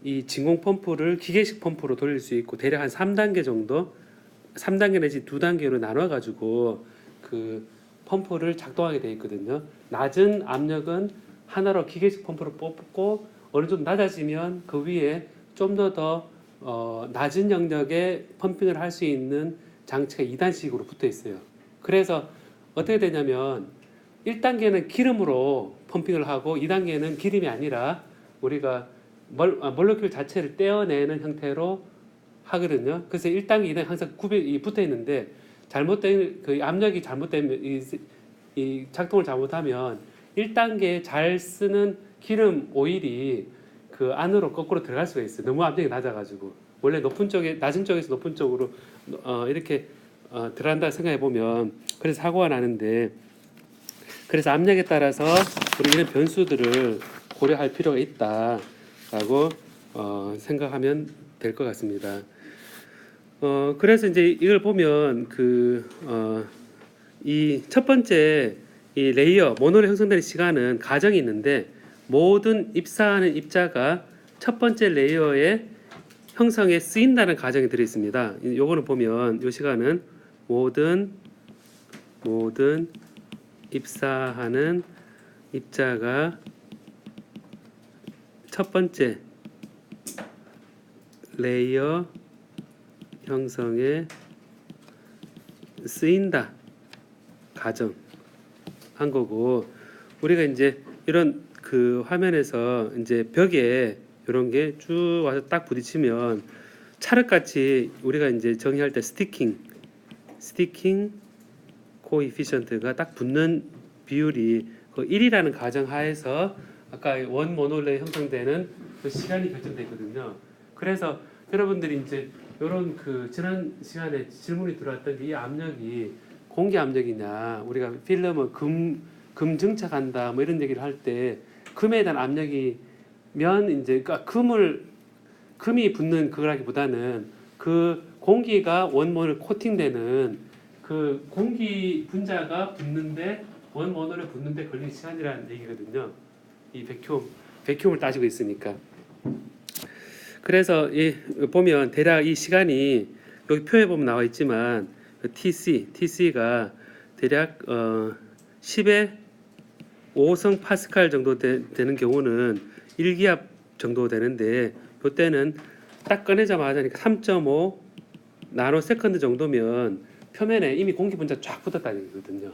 이 진공 펌프를 기계식 펌프로 돌릴 수 있고 대략 한 3단계 정도 3단계 내지 2단계로 나눠 가지고 그 펌프를 작동하게 돼 있거든요. 낮은 압력은 하나로 기계식 펌프로 뽑고 어느 정도 낮아지면 그 위에 좀 더 낮은 영역에 펌핑을 할 수 있는 장치가 2단식으로 붙어 있어요. 그래서 어떻게 되냐면 1단계는 기름으로 펌핑을 하고 2단계는 기름이 아니라 우리가 몰레큘 자체를 떼어내는 형태로 하거든요. 그래서 1단계, 2단계 항상 구별이 붙어 있는데 잘못된 그 압력이 잘못되면 이 작동을 잘못하면 1단계에 잘 쓰는 기름 오일이 그 안으로 거꾸로 들어갈 수가 있어요. 너무 압력이 낮아가지고 원래 낮은 쪽에서 높은 쪽으로 이렇게 들어간다 생각해 보면 그래서 사고가 나는데 그래서 압력에 따라서 우리 이런 변수들을 고려할 필요가 있다라고 생각하면 될 것 같습니다. 그래서 이제 이걸 보면 이 첫 번째 이 레이어 모노로 형성되는 시간은 가정이 있는데 모든 입사하는 입자가 첫 번째 레이어의 형성에 쓰인다는 가정이 들어 있습니다. 요거는 보면 요 시간은 모든 입사하는 입자가 첫 번째 레이어 형성에 쓰인다 가정 한 거고 우리가 이제 이런 그 화면에서 이제 벽에 이런 게 쭉 와서 딱 부딪히면 찰흙같이 우리가 이제 정의할 때 스티킹 코에피션트가 딱 붙는 비율이 그 1이라는 가정 하에서 아까 원 모놀레 형성되는 그 시간이 결정되어 있거든요. 그래서 여러분들이 이제 이런 그 지난 시간에 질문이 들어왔던 게 이 압력이 공기 압력이냐 우리가 필름은 금 증착한다 뭐 이런 얘기를 할 때 금에 대한 압력이면 이제 금이 붙는 그거라기보다는 그 공기가 원모를 코팅되는 그 공기 분자가 붙는데 원모널에 붙는데 걸리는 시간이라는 얘기거든요. 이 백큐움을 따지고 있으니까. 그래서 보면 대략 이 시간이 여기 표에 보면 나와 있지만 TC가 대략 10의 5성 파스칼 정도 되는 경우는 1기압 정도 되는데 이때는 딱 꺼내자마자 3.5 나노세컨드 정도면 표면에 이미 공기 분자 쫙 붙었다는 얘기거든요.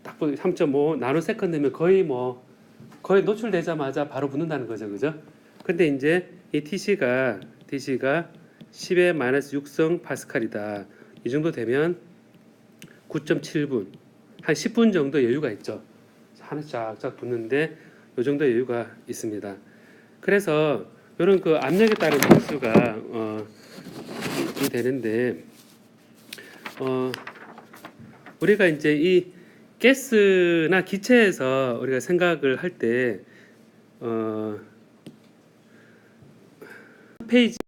딱 3.5 나노세컨드면 거의 노출되자마자 바로 붙는다는 거죠, 그죠? 근데 이제 이 TC가 10의 마이너스 6성 파스칼이다. 이 정도 되면 9.7분, 한 10분 정도 여유가 있죠. 하나씩 쫙쫙 붙는데 이 정도 여유가 있습니다. 그래서 이런 그 압력에 따른 변수가 이 되는데 우리가 이제 이 가스나 기체에서 우리가 생각을 할 때 페이지